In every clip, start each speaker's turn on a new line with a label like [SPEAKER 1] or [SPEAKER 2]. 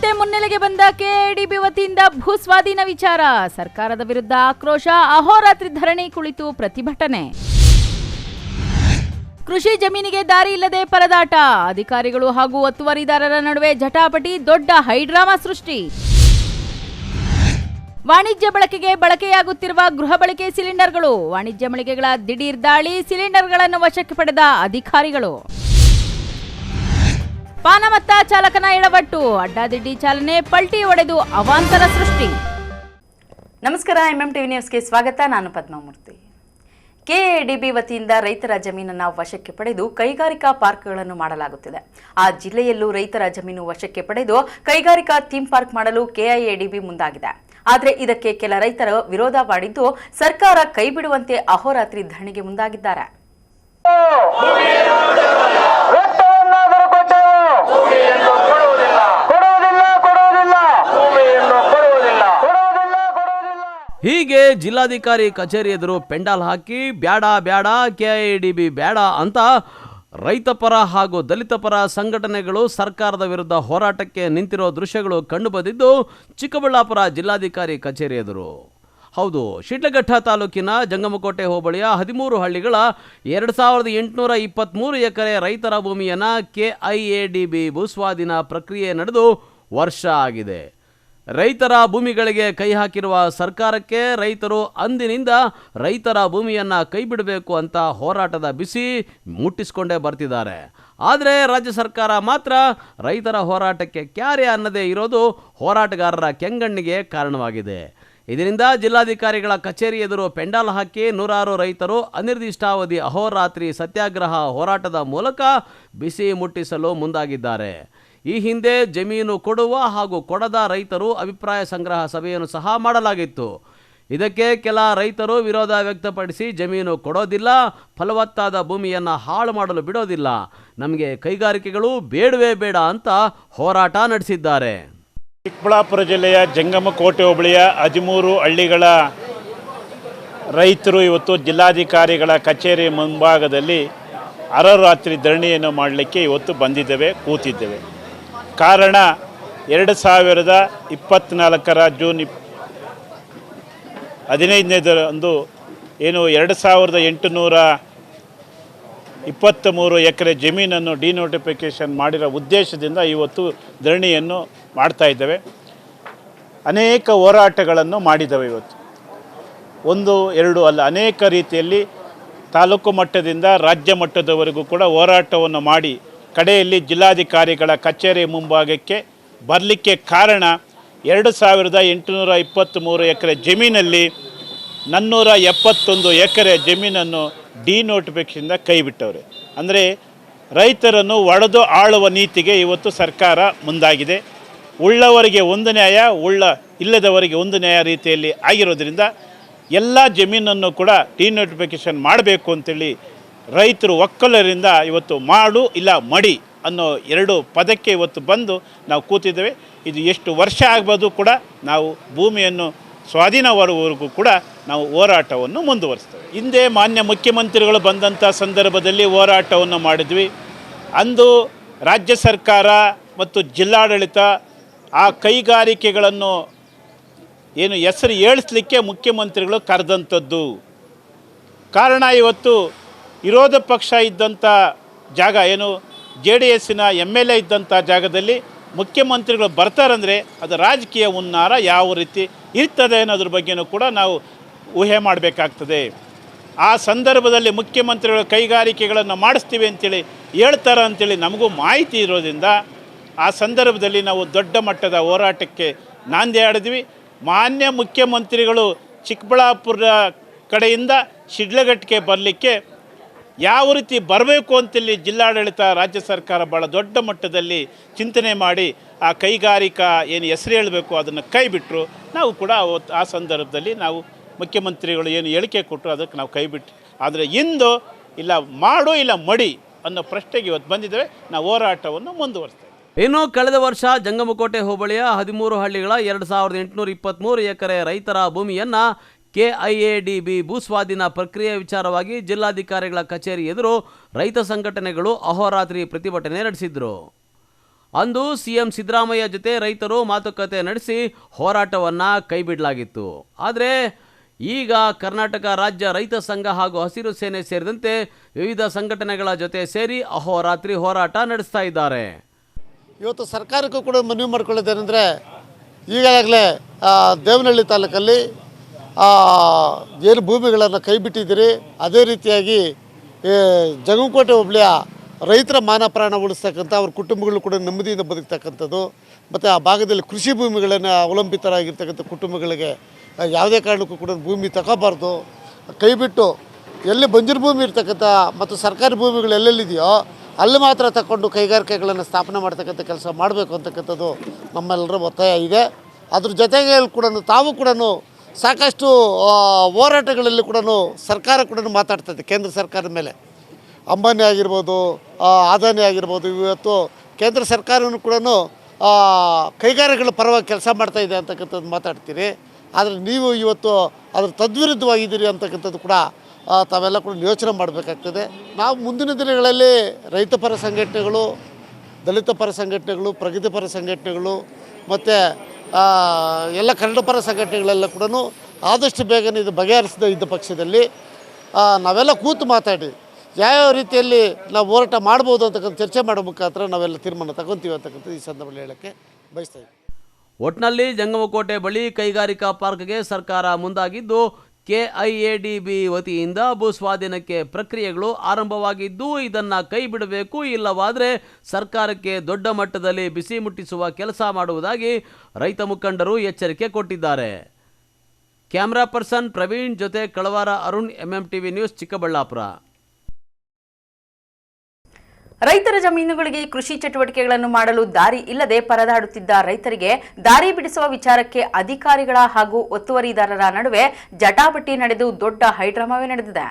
[SPEAKER 1] ಮತ್ತೆ ಮುನ್ನೆಲೆಗೆ ಬಂದ ಕೆಎಡಿಬಿ ವತಿಯಿಂದ ಭೂಸ್ವಾಧೀನ ವಿಚಾರ. ಸರ್ಕಾರದ ವಿರುದ್ಧ ಆಕ್ರೋಶ, ಅಹೋರಾತ್ರಿ ಧರಣಿ ಕುಳಿತು ಪ್ರತಿಭಟನೆ. ಕೃಷಿ ಜಮೀನಿಗೆ ದಾರಿ ಇಲ್ಲದೆ ಪರದಾಟ, ಅಧಿಕಾರಿಗಳು ಹಾಗೂ ಒತ್ತುವರಿದಾರರ ನಡುವೆ ಜಟಾಪಟಿ, ದೊಡ್ಡ ಹೈಡ್ರಾಮಾ ಸೃಷ್ಟಿ. ವಾಣಿಜ್ಯ ಬಳಕೆಯಾಗುತ್ತಿರುವ ಗೃಹ ಬಳಕೆ ಸಿಲಿಂಡರ್ಗಳು, ವಾಣಿಜ್ಯ ಮಳಿಗೆಗಳ ದಿಢೀರ್ ದಾಳಿ, ಸಿಲಿಂಡರ್ಗಳನ್ನು ವಶಕ್ಕೆ ಪಡೆದ ಅಧಿಕಾರಿಗಳು. ಪಾನಮತ್ತ ಚಾಲಕನ ಎಡವಟ್ಟು, ಅಡ್ಡಾದಿಡ್ಡಿ ಚಾಲನೆ, ಪಲ್ಟಿ ಹೊಡೆದು ಅವಾಂತರ ಸೃಷ್ಟಿ.
[SPEAKER 2] ನಮಸ್ಕಾರ, ಎಂಎಂಟಿವಿ ನ್ಯೂಸ್ಗೆ ಸ್ವಾಗತ. ನಾನು ಪದ್ಮಾಮೂರ್ತಿ. ಕೆಎಡಿಬಿ ವತಿಯಿಂದ ರೈತರ ಜಮೀನನ್ನು ವಶಕ್ಕೆ ಪಡೆದು ಕೈಗಾರಿಕಾ ಪಾರ್ಕ್ಗಳನ್ನು ಮಾಡಲಾಗುತ್ತಿದೆ. ಆ ಜಿಲ್ಲೆಯಲ್ಲೂ ರೈತರ ಜಮೀನು ವಶಕ್ಕೆ ಪಡೆದು ಕೈಗಾರಿಕಾ ಥೀಮ್ ಪಾರ್ಕ್ ಮಾಡಲು ಕೆಐಎಡಿಬಿ ಮುಂದಾಗಿದೆ. ಆದರೆ ಇದಕ್ಕೆ ಕೆಲ ರೈತರು ವಿರೋಧ ಮಾಡಿದ್ದು ಸರ್ಕಾರ ಕೈಬಿಡುವಂತೆ ಅಹೋರಾತ್ರಿ ಧರಣಿಗೆ ಮುಂದಾಗಿದ್ದಾರೆ.
[SPEAKER 3] ಹೀಗೆ ಜಿಲ್ಲಾಧಿಕಾರಿ ಕಚೇರಿ ಎದುರು ಪೆಂಡಾಲ್ ಹಾಕಿ ಬ್ಯಾಡ ಬ್ಯಾಡ ಕೆಐಎಡಿಬಿ ಬ್ಯಾಡ ಅಂತ ರೈತಪರ ಹಾಗೂ ದಲಿತ ಪರ ಸಂಘಟನೆಗಳು ಸರ್ಕಾರದ ವಿರುದ್ಧ ಹೋರಾಟಕ್ಕೆ ನಿಂತಿರೋ ದೃಶ್ಯಗಳು ಕಂಡುಬಂದಿದ್ದು ಚಿಕ್ಕಬಳ್ಳಾಪುರ ಜಿಲ್ಲಾಧಿಕಾರಿ ಕಚೇರಿ ಎದುರು. ಹೌದು, ಶಿಡ್ಲಘಟ್ಟ ತಾಲೂಕಿನ ಜಂಗಮಕೋಟೆ ಹೋಬಳಿಯ 13 ಹಳ್ಳಿಗಳ 2823 ಎಕರೆ ರೈತರ ಭೂಮಿಯನ್ನು ಕೆಐಎಡಿಬಿ ಭೂಸ್ವಾಧೀನ ಪ್ರಕ್ರಿಯೆ ನಡೆದು ವರ್ಷ ಆಗಿದೆ. ರೈತರ ಭೂಮಿಗಳಿಗೆ ಕೈ ಹಾಕಿರುವ ಸರ್ಕಾರಕ್ಕೆ ರೈತರು ಅಂದಿನಿಂದ ರೈತರ ಭೂಮಿಯನ್ನು ಕೈ ಬಿಡಬೇಕು ಅಂತ ಹೋರಾಟದ ಬಿಸಿ ಮುಟ್ಟಿಸಿಕೊಂಡೇ ಬರ್ತಿದ್ದಾರೆ. ಆದರೆ ರಾಜ್ಯ ಸರ್ಕಾರ ಮಾತ್ರ ರೈತರ ಹೋರಾಟಕ್ಕೆ ಕ್ಯಾರೆ ಅನ್ನದೇ ಇರೋದು ಹೋರಾಟಗಾರರ ಕೆಂಗಣ್ಣಿಗೆ ಕಾರಣವಾಗಿದೆ. ಇದರಿಂದ ಜಿಲ್ಲಾಧಿಕಾರಿಗಳ ಕಚೇರಿ ಎದುರು ಪೆಂಡಾಲ್ ಹಾಕಿ ನೂರಾರು ರೈತರು ಅನಿರ್ದಿಷ್ಟಾವಧಿ ಅಹೋರಾತ್ರಿ ಸತ್ಯಾಗ್ರಹ ಹೋರಾಟದ ಮೂಲಕ ಬಿಸಿ ಮುಟ್ಟಿಸಲು ಮುಂದಾಗಿದ್ದಾರೆ. ಈ ಹಿಂದೆ ಜಮೀನು ಕೊಡುವ ಹಾಗೂ ಕೊಡದ ರೈತರು ಅಭಿಪ್ರಾಯ ಸಂಗ್ರಹ ಸಭೆಯನ್ನು ಸಹ ಮಾಡಲಾಗಿತ್ತು. ಇದಕ್ಕೆ ಕೆಲ ರೈತರು ವಿರೋಧ ವ್ಯಕ್ತಪಡಿಸಿ ಜಮೀನು ಕೊಡೋದಿಲ್ಲ, ಫಲವತ್ತಾದ ಭೂಮಿಯನ್ನು ಹಾಳು ಮಾಡಲು ಬಿಡೋದಿಲ್ಲ, ನಮಗೆ ಕೈಗಾರಿಕೆಗಳು ಬೇಡವೇ ಬೇಡ ಅಂತ ಹೋರಾಟ ನಡೆಸಿದ್ದಾರೆ.
[SPEAKER 4] ಚಿಕ್ಕಬಳ್ಳಾಪುರ ಜಿಲ್ಲೆಯ ಜಂಗಮಕೋಟೆ ಹೋಬಳಿಯ 13 ಹಳ್ಳಿಗಳ ರೈತರು ಇವತ್ತು ಜಿಲ್ಲಾಧಿಕಾರಿಗಳ ಕಚೇರಿ ಮುಂಭಾಗದಲ್ಲಿ ಅಹೋರಾತ್ರಿ ಧರಣಿಯನ್ನು ಮಾಡಲಿಕ್ಕೆ ಇವತ್ತು ಬಂದಿದ್ದೇವೆ, ಕೂತಿದ್ದೇವೆ. ಕಾರಣ 2024 ಜೂನ್ 15ರಂದು ಏನು 2823 ಎಕರೆ ಜಮೀನನ್ನು ಡಿನೋಟಿಫಿಕೇಷನ್ ಮಾಡಿರೋ ಉದ್ದೇಶದಿಂದ ಇವತ್ತು ಧರಣಿಯನ್ನು ಮಾಡ್ತಾ ಇದ್ದೇವೆ. ಅನೇಕ ಹೋರಾಟಗಳನ್ನು ಮಾಡಿದ್ದೇವೆ. ಇವತ್ತು 1-2 ಅಲ್ಲ, ಅನೇಕ ರೀತಿಯಲ್ಲಿ ತಾಲೂಕು ಮಟ್ಟದಿಂದ ರಾಜ್ಯ ಮಟ್ಟದವರೆಗೂ ಕೂಡ ಹೋರಾಟವನ್ನು ಮಾಡಿ ಕಡೆಯಲ್ಲಿ ಜಿಲ್ಲಾಧಿಕಾರಿಗಳ ಕಚೇರಿ ಮುಂಭಾಗಕ್ಕೆ ಬರಲಿಕ್ಕೆ ಕಾರಣ 2823 ಎಕರೆ ಜಮೀನಲ್ಲಿ 471 ಎಕರೆ ಜಮೀನನ್ನು ಡಿನೋಟಿಫಿಕೇಷನ್ನಿಂದ ಕೈಬಿಟ್ಟವ್ರೆ. ಅಂದರೆ ರೈತರನ್ನು ಒಡೆದು ಆಳುವ ನೀತಿಗೆ ಇವತ್ತು ಸರ್ಕಾರ ಮುಂದಾಗಿದೆ. ಉಳ್ಳವರಿಗೆ ಒಂದು ನ್ಯಾಯ, ಇಲ್ಲದವರಿಗೆ ಒಂದು ನ್ಯಾಯ ರೀತಿಯಲ್ಲಿ ಆಗಿರೋದ್ರಿಂದ ಎಲ್ಲ ಜಮೀನನ್ನು ಕೂಡ ಡಿನೋಟಿಫಿಕೇಷನ್ ಮಾಡಬೇಕು ಅಂತೇಳಿ ರೈತರು ಒಕ್ಕಲರಿಂದ ಇವತ್ತು ಮಾಡು ಇಲ್ಲ ಮಡಿ ಅನ್ನೋ 2 ಪದಕ್ಕೆ ಇವತ್ತು ಬಂದು ನಾವು ಕೂತಿದ್ದೇವೆ. ಇದು ಎಷ್ಟು ವರ್ಷ ಆಗ್ಬೋದು ಕೂಡ ನಾವು ಭೂಮಿಯನ್ನು ಸ್ವಾಧೀನವರೆಗೂ ಕೂಡ ನಾವು ಹೋರಾಟವನ್ನು ಮುಂದುವರಿಸ್ತೇವೆ. ಹಿಂದೆ ಮಾನ್ಯ ಮುಖ್ಯಮಂತ್ರಿಗಳು ಬಂದಂಥ ಸಂದರ್ಭದಲ್ಲಿ ಹೋರಾಟವನ್ನು ಮಾಡಿದ್ವಿ. ಅಂದು ರಾಜ್ಯ ಸರ್ಕಾರ ಮತ್ತು ಜಿಲ್ಲಾಡಳಿತ ಆ ಕೈಗಾರಿಕೆಗಳನ್ನು ಏನು ಹೆಸರು ಏಳಿಸಲಿಕ್ಕೆ ಮುಖ್ಯಮಂತ್ರಿಗಳು ಕರೆದಂಥದ್ದು. ಕಾರಣ ಇವತ್ತು ವಿರೋಧ ಪಕ್ಷ ಇದ್ದಂಥ ಜಾಗ, ಏನು JDSನ MLA ಇದ್ದಂಥ ಜಾಗದಲ್ಲಿ ಮುಖ್ಯಮಂತ್ರಿಗಳು ಬರ್ತಾರಂದರೆ ಅದು ರಾಜಕೀಯ ಹುನ್ನಾರ ಯಾವ ರೀತಿ ಇರ್ತದೆ ಅನ್ನೋದ್ರ ಬಗ್ಗೆಯೂ ಕೂಡ ನಾವು ಊಹೆ ಮಾಡಬೇಕಾಗ್ತದೆ. ಆ ಸಂದರ್ಭದಲ್ಲಿ ಮುಖ್ಯಮಂತ್ರಿಗಳು ಕೈಗಾರಿಕೆಗಳನ್ನು ಮಾಡಿಸ್ತೀವಿ ಅಂತೇಳಿ ಹೇಳ್ತಾರೆ ಅಂತೇಳಿ ನಮಗೂ ಮಾಹಿತಿ ಇರೋದ್ರಿಂದ ಆ ಸಂದರ್ಭದಲ್ಲಿ ನಾವು ದೊಡ್ಡ ಮಟ್ಟದ ಹೋರಾಟಕ್ಕೆ ನಾಂದಿ ಆಡಿದ್ವಿ. ಮಾನ್ಯ ಮುಖ್ಯಮಂತ್ರಿಗಳು ಚಿಕ್ಕಬಳ್ಳಾಪುರ ಕಡೆಯಿಂದ ಶಿಡ್ಲಘಟ್ಟಕ್ಕೆ ಬರಲಿಕ್ಕೆ ಯಾವ ರೀತಿ ಬರಬೇಕು ಅಂತೇಳಿ ಜಿಲ್ಲಾಡಳಿತ ರಾಜ್ಯ ಸರ್ಕಾರ ಭಾಳ ದೊಡ್ಡ ಮಟ್ಟದಲ್ಲಿ ಚಿಂತನೆ ಮಾಡಿ ಆ ಕೈಗಾರಿಕಾ ಏನು ಹೆಸರು ಹೇಳಬೇಕು ಅದನ್ನು ಕೈ ಬಿಟ್ಟರು. ನಾವು ಕೂಡ ಆ ಸಂದರ್ಭದಲ್ಲಿ ನಾವು ಮುಖ್ಯಮಂತ್ರಿಗಳು ಏನು ಹೇಳಿಕೆ ಕೊಟ್ಟರು ಅದಕ್ಕೆ ನಾವು ಕೈ ಬಿಟ್ಟು, ಆದರೆ ಇಂದು ಇಲ್ಲ ಮಾಡು ಇಲ್ಲ ಮಡಿ ಅನ್ನೋ ಪ್ರಶ್ನೆಗೆ ಇವತ್ತು ಬಂದಿದ್ದೇವೆ. ನಾವು ಹೋರಾಟವನ್ನು ಮುಂದುವರಿಸ್ತೇವೆ.
[SPEAKER 3] ಇನ್ನು ಕಳೆದ ವರ್ಷ ಜಂಗಮಕೋಟೆ ಹೋಬಳಿಯ 13 ಹಳ್ಳಿಗಳ 2823 ಎಕರೆ ರೈತರ ಭೂಮಿಯನ್ನು ಕೆಐಎಡಿಬಿ ಭೂಸ್ವಾಧೀನ ಪ್ರಕ್ರಿಯೆ ವಿಚಾರವಾಗಿ ಜಿಲ್ಲಾಧಿಕಾರಿಗಳ ಕಚೇರಿ ಎದುರು ರೈತ ಸಂಘಟನೆಗಳು ಅಹೋರಾತ್ರಿ ಪ್ರತಿಭಟನೆ ನಡೆಸಿದ್ರು. ಅಂದು ಸಿಎಂ ಸಿದ್ದರಾಮಯ್ಯ ಜೊತೆ ರೈತರು ಮಾತುಕತೆ ನಡೆಸಿ ಹೋರಾಟವನ್ನು ಕೈಬಿಡಲಾಗಿತ್ತು. ಆದರೆ ಈಗ ಕರ್ನಾಟಕ ರಾಜ್ಯ ರೈತ ಸಂಘ ಹಾಗೂ ಹಸಿರು ಸೇನೆ ಸೇರಿದಂತೆ ವಿವಿಧ ಸಂಘಟನೆಗಳ ಜೊತೆ ಸೇರಿ ಅಹೋರಾತ್ರಿ ಹೋರಾಟ ನಡೆಸ್ತಾ ಇದ್ದಾರೆ.
[SPEAKER 5] ಇವತ್ತು ಸರ್ಕಾರಕ್ಕೂ ಕೂಡ ಮನವಿ ಮಾಡ್ಕೊಳ್ಳೋದೇನೆಂದರೆ, ಈಗಾಗಲೇ ದೇವನಹಳ್ಳಿ ತಾಲೂಕಲ್ಲಿ ಏನು ಭೂಮಿಗಳನ್ನು ಕೈ ಬಿಟ್ಟಿದ್ದೀರಿ, ಅದೇ ರೀತಿಯಾಗಿ ಜಂಗಮಕೋಟೆ ಹೋಬಳಿಯ ರೈತರ ಮಾನ ಪ್ರಾಣ ಉಳಿಸ್ತಕ್ಕಂಥ ಅವ್ರ ಕುಟುಂಬಗಳು ಕೂಡ ನೆಮ್ಮದಿಯಿಂದ ಬದುಕ್ತಕ್ಕಂಥದ್ದು, ಮತ್ತು ಆ ಭಾಗದಲ್ಲಿ ಕೃಷಿ ಭೂಮಿಗಳನ್ನು ಅವಲಂಬಿತರಾಗಿರ್ತಕ್ಕಂಥ ಕುಟುಂಬಗಳಿಗೆ ಯಾವುದೇ ಕಾರಣಕ್ಕೂ ಕೂಡ ಭೂಮಿ ತಗೋಬಾರ್ದು, ಕೈಬಿಟ್ಟು ಎಲ್ಲಿ ಬಂಜರು ಭೂಮಿ ಇರ್ತಕ್ಕಂಥ ಮತ್ತು ಸರ್ಕಾರಿ ಭೂಮಿಗಳು ಎಲ್ಲೆಲ್ಲಿದೆಯೋ ಅಲ್ಲಿ ಮಾತ್ರ ತಗೊಂಡು ಕೈಗಾರಿಕೆಗಳನ್ನು ಸ್ಥಾಪನೆ ಮಾಡ್ತಕ್ಕಂಥ ಕೆಲಸ ಮಾಡಬೇಕು ಅಂತಕ್ಕಂಥದ್ದು ನಮ್ಮೆಲ್ಲರ ಒತ್ತಾಯ ಇದೆ. ಅದ್ರ ಜೊತೆಗೆ ಕೂಡ ತಾವು ಕೂಡ ಸಾಕಷ್ಟು ಹೋರಾಟಗಳಲ್ಲಿ ಕೂಡ ಸರ್ಕಾರ ಕೂಡ ಮಾತಾಡ್ತದೆ. ಕೇಂದ್ರ ಸರ್ಕಾರದ ಮೇಲೆ ಅಂಬಾನಿ ಆಗಿರ್ಬೋದು, ಅದಾನಿ ಆಗಿರ್ಬೋದು, ಇವತ್ತು ಕೇಂದ್ರ ಸರ್ಕಾರವೂ ಕೂಡ ಕೈಗಾರಿಕೆಗಳ ಪರವಾಗಿ ಕೆಲಸ ಮಾಡ್ತಾಯಿದೆ ಅಂತಕ್ಕಂಥದ್ದು ಮಾತಾಡ್ತೀರಿ. ಆದರೆ ನೀವು ಇವತ್ತು ಅದ್ರ ತದ್ವಿರುದ್ಧವಾಗಿದ್ದೀರಿ ಅಂತಕ್ಕಂಥದ್ದು ಕೂಡ ತಾವೆಲ್ಲ ಕೂಡ ಯೋಚನೆ ಮಾಡಬೇಕಾಗ್ತದೆ. ನಾವು ಮುಂದಿನ ದಿನಗಳಲ್ಲಿ ರೈತ ಪರ ಸಂಘಟನೆಗಳು, ದಲಿತ ಪರ ಸಂಘಟನೆಗಳು, ಪ್ರಗತಿಪರ ಸಂಘಟನೆಗಳು ಮತ್ತು ಎಲ್ಲ ಕನ್ನಡ ಪರ ಸಂಘಟನೆಗಳೆಲ್ಲ ಕೂಡ ಆದಷ್ಟು ಬೇಗನೆ ಇದು ಬಗೆಹರಿಸದೇ ಇದ್ದ ಪಕ್ಷದಲ್ಲಿ ನಾವೆಲ್ಲ ಕೂತು ಮಾತಾಡಿ ಯಾವ್ಯಾವ ರೀತಿಯಲ್ಲಿ ನಾವು ಹೋರಾಟ ಮಾಡ್ಬೋದು ಅಂತಕ್ಕಂಥ ಚರ್ಚೆ ಮಾಡೋ ಮುಖಾಂತರ ನಾವೆಲ್ಲ ತೀರ್ಮಾನ ತಗೊತೀವಿ ಅಂತಕ್ಕಂಥದ್ದು ಈ ಸಂದರ್ಭದಲ್ಲಿ ಹೇಳೋಕ್ಕೆ ಬಯಸ್ತಾ ಇದ್ದೀವಿ.
[SPEAKER 3] ಒಟ್ನಲ್ಲಿ ಜಂಗಮಕೋಟೆ ಬಳಿ ಕೈಗಾರಿಕಾ ಪಾರ್ಕ್ಗೆ ಸರ್ಕಾರ ಮುಂದಾಗಿದ್ದು, ಕೆಐಎಡಿಬಿ ವತಿಯಿಂದ ಭೂ ಸ್ವಾಧೀನಕ್ಕೆ ಪ್ರಕ್ರಿಯೆಗಳು ಆರಂಭವಾಗಿದ್ದು, ಇದನ್ನು ಕೈ ಬಿಡಬೇಕು, ಇಲ್ಲವಾದರೆ ಸರ್ಕಾರಕ್ಕೆ ದೊಡ್ಡ ಮಟ್ಟದಲ್ಲಿ ಬಿಸಿ ಮುಟ್ಟಿಸುವ ಕೆಲಸ ಮಾಡುವುದಾಗಿ ರೈತ ಮುಖಂಡರು ಎಚ್ಚರಿಕೆ ಕೊಟ್ಟಿದ್ದಾರೆ. ಕ್ಯಾಮ್ರಾ ಪರ್ಸನ್ ಪ್ರವೀಣ್ ಜೊತೆ ಕಳವಾರ ಅರುಣ್, MMTV ನ್ಯೂಸ್, ಚಿಕ್ಕಬಳ್ಳಾಪುರ.
[SPEAKER 2] ರೈತರ ಜಮೀನುಗಳಿಗೆ ಕೃಷಿ ಚಟುವಟಿಕೆಗಳನ್ನು ಮಾಡಲು ದಾರಿ ಇಲ್ಲದೆ ಪರದಾಡುತ್ತಿದ್ದ ರೈತರಿಗೆ ದಾರಿ ಬಿಡಿಸುವ ವಿಚಾರಕ್ಕೆ ಅಧಿಕಾರಿಗಳ ಹಾಗೂ ಒತ್ತುವರಿದಾರರ ನಡುವೆ ಜಟಾಪಟಿ ನಡೆದು ದೊಡ್ಡ ಹೈಡ್ರಾಮಾವೇ ನಡೆದಿದೆ.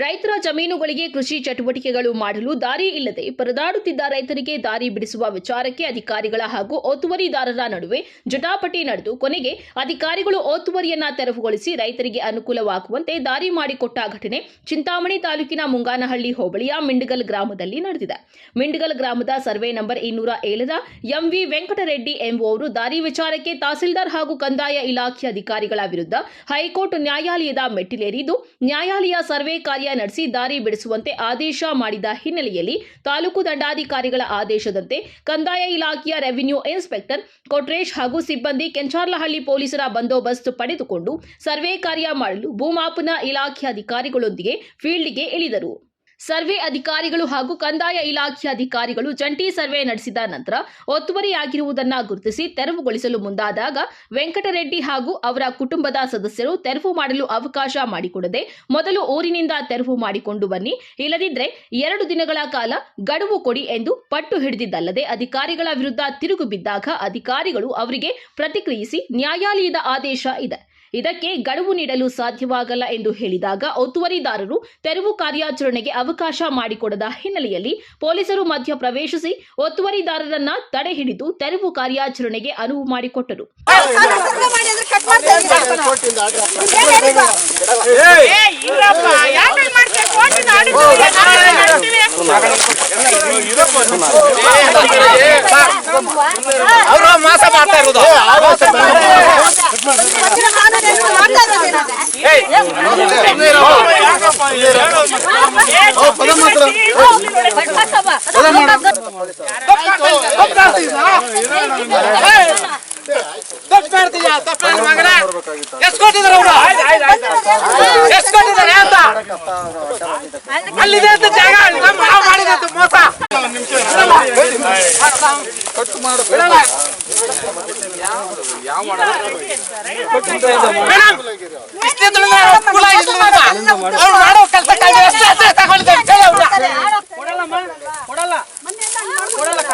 [SPEAKER 6] ರೈತರ ಜಮೀನುಗಳಿಗೆ ಕೃಷಿ ಚಟುವಟಿಕೆಗಳು ಮಾಡಲು ದಾರಿ ಇಲ್ಲದೆ ಪರದಾಡುತ್ತಿದ್ದ ರೈತರಿಗೆ ದಾರಿ ಬಿಡಿಸುವ ವಿಚಾರಕ್ಕೆ ಅಧಿಕಾರಿಗಳ ಹಾಗೂ ಒತ್ತುವರಿದಾರರ ನಡುವೆ ಜಟಾಪಟಿ ನಡೆದು ಕೊನೆಗೆ ಅಧಿಕಾರಿಗಳು ಒತ್ತುವರಿಯನ್ನ ತೆರವುಗೊಳಿಸಿ ರೈತರಿಗೆ ಅನುಕೂಲವಾಗುವಂತೆ ದಾರಿ ಮಾಡಿಕೊಟ್ಟ ಘಟನೆ ಚಿಂತಾಮಣಿ ತಾಲೂಕಿನ ಮುಂಗಾನಹಳ್ಳಿ ಹೋಬಳಿಯ ಮಿಂಡಗಲ್ ಗ್ರಾಮದಲ್ಲಿ ನಡೆದಿದೆ. ಮಿಂಡಗಲ್ ಗ್ರಾಮದ ಸರ್ವೆ ನಂಬರ್ 207ರ MV ವೆಂಕಟರೆಡ್ಡಿ ಎಂಬುವವರು ದಾರಿ ವಿಚಾರಕ್ಕೆ ತಹಸೀಲ್ದಾರ್ ಹಾಗೂ ಕಂದಾಯ ಇಲಾಖೆ ಅಧಿಕಾರಿಗಳ ವಿರುದ್ಧ ಹೈಕೋರ್ಟ್ ನ್ಯಾಯಾಲಯದ ಮೆಟ್ಟಿಲೇರಿದ್ದು, ನ್ಯಾಯಾಲಯ ಸರ್ವೆ ಕಾರ್ಯ ನಡೆಸಿ ದಾರಿ ಬಿಡಿಸುವಂತೆ ಆದೇಶ ಮಾಡಿದ ಹಿನ್ನೆಲೆಯಲ್ಲಿ ತಾಲೂಕು ದಂಡಾಧಿಕಾರಿಗಳ ಆದೇಶದಂತೆ ಕಂದಾಯ ಇಲಾಖೆಯ ರೆವಿನ್ಯೂ ಇನ್ಸ್ಪೆಕ್ಟರ್ ಕೊಟ್ರೇಶ್ ಹಾಗೂ ಸಿಬ್ಬಂದಿ ಕೆಂಚಾರ್ಲಹಳ್ಳಿ ಪೊಲೀಸರ ಬಂದೋಬಸ್ತ್ ಪಡೆದುಕೊಂಡು ಸರ್ವೆ ಕಾರ್ಯ ಮಾಡಲು ಭೂಮಾಪನ ಇಲಾಖೆ ಅಧಿಕಾರಿಗಳೊಂದಿಗೆ ಫೀಲ್ಡ್ಗೆ ಇಳಿದರು. ಸರ್ವೆ ಅಧಿಕಾರಿಗಳು ಹಾಗೂ ಕಂದಾಯ ಇಲಾಖೆ ಅಧಿಕಾರಿಗಳು ಜಂಟಿ ಸರ್ವೆ ನಡೆಸಿದ ನಂತರ ಒತ್ತುವರಿಯಾಗಿರುವುದನ್ನು ಗುರುತಿಸಿ ತೆರವುಗೊಳಿಸಲು ಮುಂದಾದಾಗ ವೆಂಕಟರೆಡ್ಡಿ ಹಾಗೂ ಅವರ ಕುಟುಂಬದ ಸದಸ್ಯರು ತೆರವು ಮಾಡಲು ಅವಕಾಶ ಮಾಡಿಕೊಡದೆ ಮೊದಲು ಊರಿನಿಂದ ತೆರವು ಮಾಡಿಕೊಂಡು ಬನ್ನಿ, ಇಲ್ಲದಿದ್ದರೆ 2 ದಿನಗಳ ಕಾಲ ಗಡುವು ಕೊಡಿ ಎಂದು ಪಟ್ಟು ಹಿಡಿದಿದ್ದಲ್ಲದೆ ಅಧಿಕಾರಿಗಳ ವಿರುದ್ಧ ತಿರುಗು ಬಿದ್ದಾಗ ಅಧಿಕಾರಿಗಳು ಅವರಿಗೆ ಪ್ರತಿಕ್ರಿಯಿಸಿ ನ್ಯಾಯಾಲಯದ ಆದೇಶ ಇದೆ, ಇದಕ್ಕೆ ಗಡುವು ನೀಡಲು ಸಾಧ್ಯವಾಗಲ್ಲ ಎಂದು ಹೇಳಿದಾಗ ಒತ್ತುವರಿದಾರರು ತೆರವು ಕಾರ್ಯಾಚರಣೆಗೆ ಅವಕಾಶ ಮಾಡಿಕೊಡದ ಹಿನ್ನೆಲೆಯಲ್ಲಿ ಪೊಲೀಸರು ಮಧ್ಯ ಪ್ರವೇಶಿಸಿ ಒತ್ತುವರಿದಾರರನ್ನ ತಡೆ ಹಿಡಿದು ತೆರವು ಕಾರ್ಯಾಚರಣೆಗೆ ಅನುವು ಮಾಡಿಕೊಟ್ಟರು.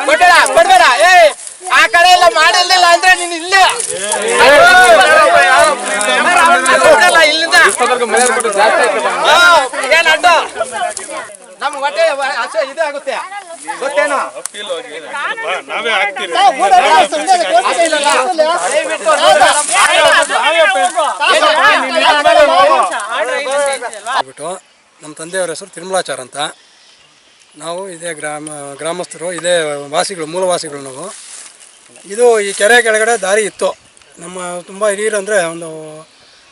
[SPEAKER 7] ಕೊಡ್ಬೇಡ ಏ ಆ ಕಡೆ ಎಲ್ಲ ಮಾಡಿರ್ಲಿಲ್ಲ ಅಂದ್ರೆ ನೀನು ಇಲ್ಲೇ ಇಲ್ಲಿಂದ ಏನ್ ಅಡ್ಡ ನಮ್ಮ ಹೊಟ್ಟೆ ಹಸು ಇದು ಆಗುತ್ತೆ ಗೊತ್ತೇನೋ
[SPEAKER 4] ನಾವೇ ಆಗ್ತೀವಿ.
[SPEAKER 8] ಬಿಟ್ಟು ನಮ್ಮ ತಂದೆಯವರ ಹೆಸರು ತಿರುಮಲಾಚಾರ್ ಅಂತ. ನಾವು ಇದೇ ಗ್ರಾಮಸ್ಥರು, ಇದೇ ವಾಸಿಗಳು, ಮೂಲವಾಸಿಗಳು ನಾವು. ಇದು ಈ ಕೆರೆ ಕೆಳಗಡೆ ದಾರಿ ಇತ್ತು. ನಮ್ಮ ತುಂಬ ಹಿರಿಯರು ಅಂದರೆ ಒಂದು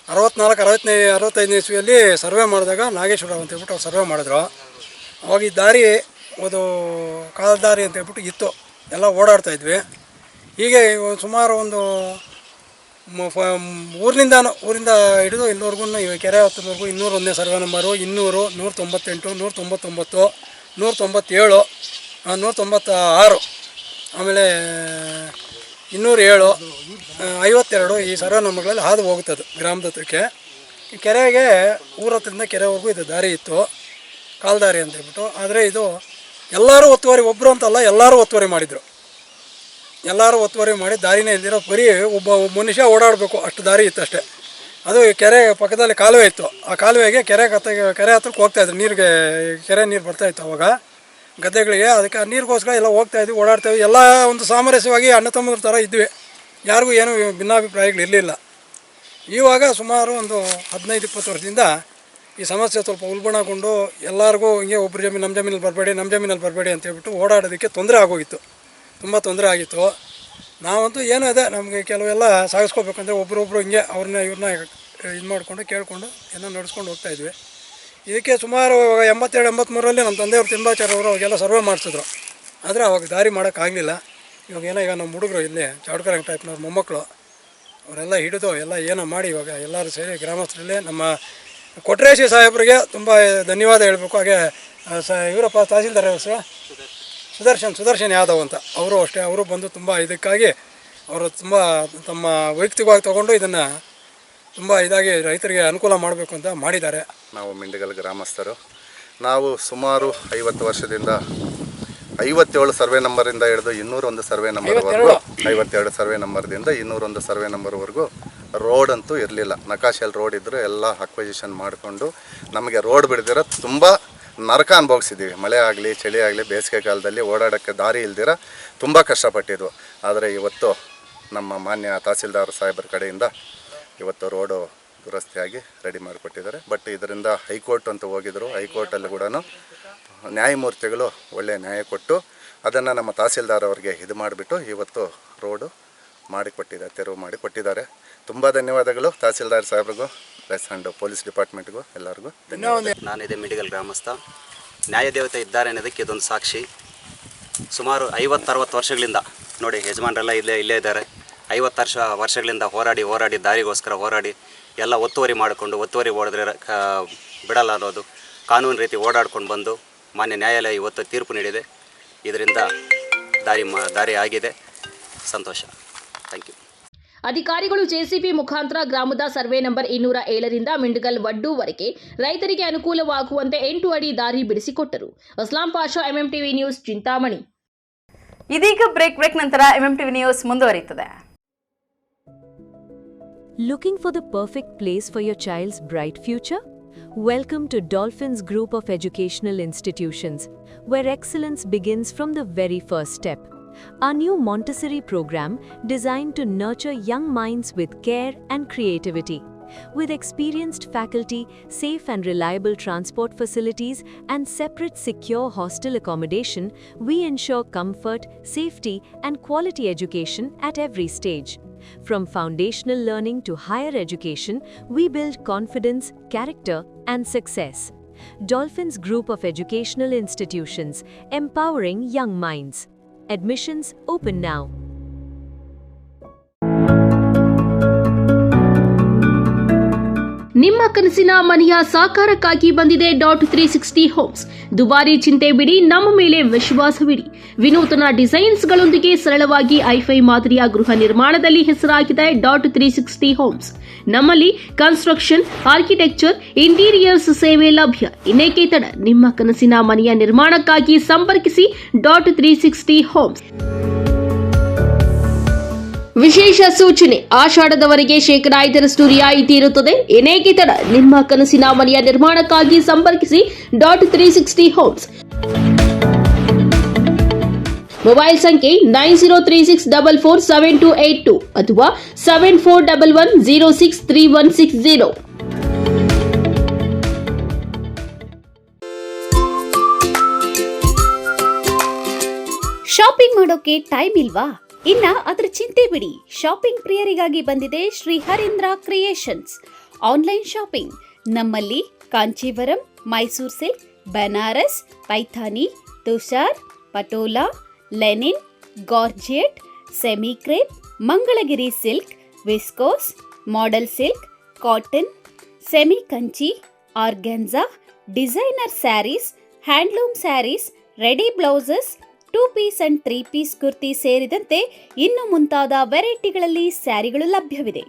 [SPEAKER 8] 64-65 ಇಸ್ವಿಯಲ್ಲಿ ಸರ್ವೆ ಮಾಡಿದಾಗ ನಾಗೇಶ್ವರ ಅಂತ ಹೇಳ್ಬಿಟ್ಟು ಅವ್ರು ಸರ್ವೆ ಮಾಡಿದ್ರು. ಅವಾಗ ಈ ದಾರಿ ಅದು ಕಾಲ್ದಾರಿ ಅಂತ ಹೇಳ್ಬಿಟ್ಟು ಇತ್ತು, ಎಲ್ಲ ಓಡಾಡ್ತಾಯಿದ್ವಿ. ಹೀಗೆ ಸುಮಾರು ಒಂದು ಊರಿಂದ ಹಿಡಿದು ಇಲ್ಲಿವರೆಗೂ ಈ ಕೆರೆ ಹತ್ತದವರೆಗೂ 201ನೇ ಸರ್ವೆ ನಂಬರು, 200, 198, 199, 197, 196, ಆಮೇಲೆ 207, 52 ಈ ಸರ್ವೆ ನಂಬರ್ಗಳಲ್ಲಿ ಹಾದು ಹೋಗುತ್ತದೆ ಗ್ರಾಮದ ಹತ್ರಕ್ಕೆ. ಈ ಕೆರೆಗೆ ಊರ ಹತ್ರದಿಂದ ಕೆರೆವರೆಗೂ ಇದು ದಾರಿ ಇತ್ತು, ಕಾಲ್ದಾರಿ ಅಂತ ಹೇಳ್ಬಿಟ್ಟು. ಆದರೆ ಇದು ಎಲ್ಲರೂ ಒತ್ತುವರಿ, ಒಬ್ಬರು ಅಂತಲ್ಲ ಎಲ್ಲರೂ ಒತ್ತುವರಿ ಮಾಡಿದರು. ಎಲ್ಲರೂ ಒತ್ತುವರಿ ಮಾಡಿ ದಾರಿನೇ ಇಲ್ದಿರೋ ಬರೀ ಒಬ್ಬ ಮನುಷ್ಯ ಓಡಾಡಬೇಕು ಅಷ್ಟು ದಾರಿ ಇತ್ತು ಅಷ್ಟೇ. ಅದು ಕೆರೆ ಪಕ್ಕದಲ್ಲಿ ಕಾಲುವೆ ಇತ್ತು. ಆ ಕಾಲುವೆಗೆ ಕೆರೆ ಹತ್ರಕ್ಕೆ ಹೋಗ್ತಾಯಿದ್ರು ನೀರಿಗೆ. ಕೆರೆ ನೀರು ಬರ್ತಾಯಿತ್ತು ಅವಾಗ ಗದ್ದೆಗಳಿಗೆ. ಅದಕ್ಕೆ ನೀರಿಗೋಸ್ಕರ ಎಲ್ಲ ಹೋಗ್ತಾಯಿದ್ವಿ, ಓಡಾಡ್ತಾಯಿದ್ವಿ. ಎಲ್ಲ ಒಂದು ಸಾಮರಸ್ಯವಾಗಿ ಅಣ್ಣ ತಮ್ಮದ್ರ ಥರ ಇದ್ವಿ. ಯಾರಿಗೂ ಏನು ಭಿನ್ನಾಭಿಪ್ರಾಯಗಳಿರಲಿಲ್ಲ. ಇವಾಗ ಸುಮಾರು ಒಂದು 15-20 ವರ್ಷದಿಂದ ಈ ಸಮಸ್ಯೆ ಸ್ವಲ್ಪ ಉಲ್ಬಣಗೊಂಡು ಎಲ್ಲರಿಗೂ ಹಿಂಗೆ ಒಬ್ಬರು ಜಮೀನು ನಮ್ಮ ಜಮೀನಲ್ಲಿ ಬರಬೇಡಿ ಅಂತ ಹೇಳ್ಬಿಟ್ಟು ಓಡಾಡೋದಕ್ಕೆ ತೊಂದರೆ ಆಗೋಗಿತ್ತು, ತುಂಬ ತೊಂದರೆ ಆಗಿತ್ತು. ನಾವಂತೂ ಏನೂ ಇದೆ, ನಮಗೆ ಕೆಲವೆಲ್ಲ ಸಾಗಿಸ್ಕೋಬೇಕಂದ್ರೆ ಒಬ್ಬರೊಬ್ಬರು ಹಿಂಗೆ ಇವ್ರನ್ನ ಇದು ಮಾಡಿಕೊಂಡು ಕೇಳಿಕೊಂಡು ಏನೋ ನಡೆಸ್ಕೊಂಡು ಹೋಗ್ತಾಯಿದ್ವಿ. ಇದಕ್ಕೆ ಸುಮಾರು 82-83ರಲ್ಲಿ ನಮ್ಮ ತಂದೆಯವರು ತಿರುಮಲಾಚಾರ್ ಅವರು ಅವಾಗೆಲ್ಲ ಸರ್ವೆ ಮಾಡಿಸಿದ್ರು. ಆದರೆ ಅವಾಗ ದಾರಿ ಮಾಡೋಕ್ಕಾಗಲಿಲ್ಲ. ಈಗ ನಮ್ಮ ಹುಡುಗರು ಇಲ್ಲಿ ಚಾಡ್ಕರಂಗ್ ಟೈಪ್ನವ್ರ ಮೊಮ್ಮಕ್ಕಳು ಅವರೆಲ್ಲ ಹಿಡಿದು ಎಲ್ಲ ಏನೋ ಮಾಡಿ ಇವಾಗ ಎಲ್ಲರೂ ಸೇರಿ ಗ್ರಾಮಸ್ಥರಲ್ಲಿ ನಮ್ಮ ಕೊಟ್ರೇಶಿ ಸಾಹೇಬರಿಗೆ ತುಂಬ ಧನ್ಯವಾದ ಹೇಳಬೇಕು. ಹಾಗೆ ಇವರಪ್ಪ ತಹಸೀಲ್ದಾರ್ ಹೆಸರು ಸುದರ್ಶನ್ ಯಾದವ್ ಅಂತ, ಅವರು ಅಷ್ಟೇ. ಅವರು ಬಂದು ತುಂಬ ಇದಕ್ಕಾಗಿ ಅವರು ತುಂಬ ತಮ್ಮ ವೈಯಕ್ತಿಕವಾಗಿ ತೊಗೊಂಡು ಇದನ್ನು ತುಂಬ ಇದಾಗಿ ರೈತರಿಗೆ ಅನುಕೂಲ ಮಾಡಬೇಕು ಅಂತ ಮಾಡಿದ್ದಾರೆ.
[SPEAKER 9] ನಾವು ಮಿಂಡಗಲ್ ಗ್ರಾಮಸ್ಥರು. ನಾವು ಸುಮಾರು 50 ವರ್ಷದಿಂದ 57 ಸರ್ವೆ ನಂಬರಿಂದ ಹಿಡಿದು 201 ಸರ್ವೆ ನಂಬರ್ವರೆಗೂ, 52 ಸರ್ವೆ ನಂಬರ್ದಿಂದ 201 ಸರ್ವೆ ನಂಬರ್ವರೆಗೂ ರೋಡ್ ಅಂತೂ ಇರಲಿಲ್ಲ. ನಕಾಶೆಯಲ್ಲಿ ರೋಡ್ ಇದ್ದರೂ ಎಲ್ಲ ಅಕ್ವಿಜಿಷನ್ ಮಾಡಿಕೊಂಡು ನಮಗೆ ರೋಡ್ ಬಿಡ್ದಿರ ತುಂಬ ನರಕ ಅನುಭವಿಸಿದ್ದೀವಿ. ಮಳೆ ಆಗಲಿ ಚಳಿ ಆಗಲಿ ಬೇಸಿಗೆ ಕಾಲದಲ್ಲಿ ಓಡಾಡೋಕ್ಕೆ ದಾರಿ ಇಲ್ದಿರ ತುಂಬ ಕಷ್ಟಪಟ್ಟಿದ್ವು. ಆದರೆ ಇವತ್ತು ನಮ್ಮ ಮಾನ್ಯ ತಹಸೀಲ್ದಾರ್ ಸಾಹೇಬರ ಕಡೆಯಿಂದ ಇವತ್ತು ರೋಡು ದುರಸ್ತಿಯಾಗಿ ರೆಡಿ ಮಾಡಿಕೊಟ್ಟಿದ್ದಾರೆ. ಬಟ್ ಇದರಿಂದ ಹೈಕೋರ್ಟ್ ಅಂತ ಹೋಗಿದ್ರು. ಹೈಕೋರ್ಟಲ್ಲಿ ಕೂಡ ನ್ಯಾಯಮೂರ್ತಿಗಳು ಒಳ್ಳೆಯ ನ್ಯಾಯ ಕೊಟ್ಟು ಅದನ್ನು ನಮ್ಮ ತಹಸೀಲ್ದಾರ್ ಅವರಿಗೆ ಇದು ಮಾಡಿಬಿಟ್ಟು ಇವತ್ತು ರೋಡು ಮಾಡಿಕೊಟ್ಟಿದ್ದಾರೆ, ತೆರವು ಮಾಡಿಕೊಟ್ಟಿದ್ದಾರೆ. ತುಂಬ ಧನ್ಯವಾದಗಳು ತಹಸೀಲ್ದಾರ್ ಸಾಹೇಬ್ರಿಗೂ ಪ್ಲಸ್ ಆ್ಯಂಡ್ ಪೊಲೀಸ್ ಡಿಪಾರ್ಟ್ಮೆಂಟ್ಗೂ ಎಲ್ಲರಿಗೂ ಧನ್ಯವಾದ.
[SPEAKER 10] ನಾನಿದೆ ಮಿಡಿಗಲ್ ಗ್ರಾಮಸ್ಥ. ನ್ಯಾಯದೇವತೆ ಇದ್ದಾರೆ ಅನ್ನೋದಕ್ಕೆ ಇದೊಂದು ಸಾಕ್ಷಿ. ಸುಮಾರು 50-60 ವರ್ಷಗಳಿಂದ ನೋಡಿ, ಯಜಮಾನರೆಲ್ಲ ಇಲ್ಲೇ ಇದ್ದಾರೆ. 50 ವರ್ಷಗಳಿಂದ ಹೋರಾಡಿ ದಾರಿಗೋಸ್ಕರ ಹೋರಾಡಿ ಎಲ್ಲ ಒತ್ತುವರಿ ಓಡಿದ್ರೆ ಬಿಡಲ್ಲ ಅನ್ನೋದು ಕಾನೂನು ರೀತಿ ಓಡಾಡ್ಕೊಂಡು ಬಂದು ಮಾನ್ಯ ನ್ಯಾಯಾಲಯ ಇವತ್ತು ತೀರ್ಪು ನೀಡಿದೆ. ಇದರಿಂದ ದಾರಿ ಆಗಿದೆ. ಸಂತೋಷ. Thank you.
[SPEAKER 6] ಅಧಿಕಾರಿಗಳು ಜೆಸಿಬಿ ಮುಖಾಂತರ ಗ್ರಾಮದ ಸರ್ವೆ ನಂಬರ್ 207ರಿಂದ ಮಿಂಡಗಲ್ ವಡ್ಡುವರೆಗೆ ರೈತರಿಗೆ ಅನುಕೂಲವಾಗುವಂತೆ 8 ಅಡಿ ದಾರಿ ಬಿಡಿಸಿಕೊಟ್ಟರು. Aslam Pasha, MMTV news, Chintamani.
[SPEAKER 2] ಇದೀಗ ಬ್ರೇಕ್ ನಂತರ ಎಂಎಂಟಿವಿ ನ್ಯೂಸ್ ಮುಂದುವರಿಯುತ್ತದೆ.
[SPEAKER 11] Looking for the perfect place for your child's bright future? Welcome to Dolphins Group of Educational Institutions, where excellence begins from the very first step. Our new Montessori program designed to nurture young minds with care and creativity. With experienced faculty, safe and reliable transport facilities, and separate secure hostel accommodation, we ensure comfort, safety, and quality education at every stage. From foundational learning to higher education, we build confidence, character, and success. Dolphins Group of Educational Institutions, empowering young minds. Admissions open now.
[SPEAKER 6] ನಿಮ್ಮ ಕನಸಿನ ಮನೆಯ ಸಾಕಾರಕ್ಕಾಗಿ ಬಂದಿದೆ .360 homes. ದುಬಾರಿ ಚಿಂತೆ ಬಿಡಿ, ನಮ್ಮ ಮೇಲೆ ವಿಶ್ವಾಸವಿಡಿ. ವಿನೂತನ ಡಿಸೈನ್ಸ್ಗಳೊಂದಿಗೆ ಸರಳವಾಗಿ ಐಫೈ ಮಾದರಿಯ ಗೃಹ ನಿರ್ಮಾಣದಲ್ಲಿ ಹೆಸರಾಗಿದೆ .360 ಹೋಮ್ಸ್. ನಮ್ಮಲ್ಲಿ ಕನ್ಸ್ಟ್ರಕ್ಷನ್, ಆರ್ಕಿಟೆಕ್ಚರ್, ಇಂಟೀರಿಯರ್ಸ್ ಸೇವೆ ಲಭ್ಯ. ಇನ್ನೇಕೆ ತಡ, ನಿಮ್ಮ ಕನಸಿನ ಮನೆಯ ನಿರ್ಮಾಣಕ್ಕಾಗಿ ಸಂಪರ್ಕಿಸಿ .360 ಹೋಮ್ಸ್. ವಿಶೇಷ ಸೂಚನೆ: ಆಷಾಢದವರೆಗೆ ಶೇಕಡಾ 5% ರಿಯಾಯಿತಿ ಇರುತ್ತದೆ. ಏನೇಕೆ ತಡ, ನಿಮ್ಮ ಕನಸಿನ ಮನೆಯ ನಿರ್ಮಾಣಕ್ಕಾಗಿ ಸಂಪರ್ಕಿಸಿ .360 ಹೋಮ್ಸ್. ಮೊಬೈಲ್ ಸಂಖ್ಯೆ 9036447282 ಅಥವಾ 7411063160.
[SPEAKER 12] ಶಾಪಿಂಗ್ ಮಾಡೋಕೆ ಟೈಮ್ ಇಲ್ವಾ? ಇನ್ನ ಅದರ ಚಿಂತೆ ಬಿಡಿ. ಶಾಪಿಂಗ್ ಪ್ರಿಯರಿಗಾಗಿ ಬಂದಿದೆ Shri Harindra creations online shopping. ನಮ್ಮಲ್ಲಿ Kanchivaram, Mysore silk, Banaras, Paithani, Tussar, Patola, linen, georgette, semi crepe, Mangalagiri silk, viscose, model silk, cotton, semi Kanchi, organza, designer sarees, handloom sarees, ready blouses, 2 piece and 3 piece kurti ಸೇರಿದಂತೆ ಇನ್ನು ಮುಂತಾದ ವೆರೈಟಿಗಳಲ್ಲಿ ಸ್ಯಾರಿಗಳು ಲಭ್ಯವಿದೆ.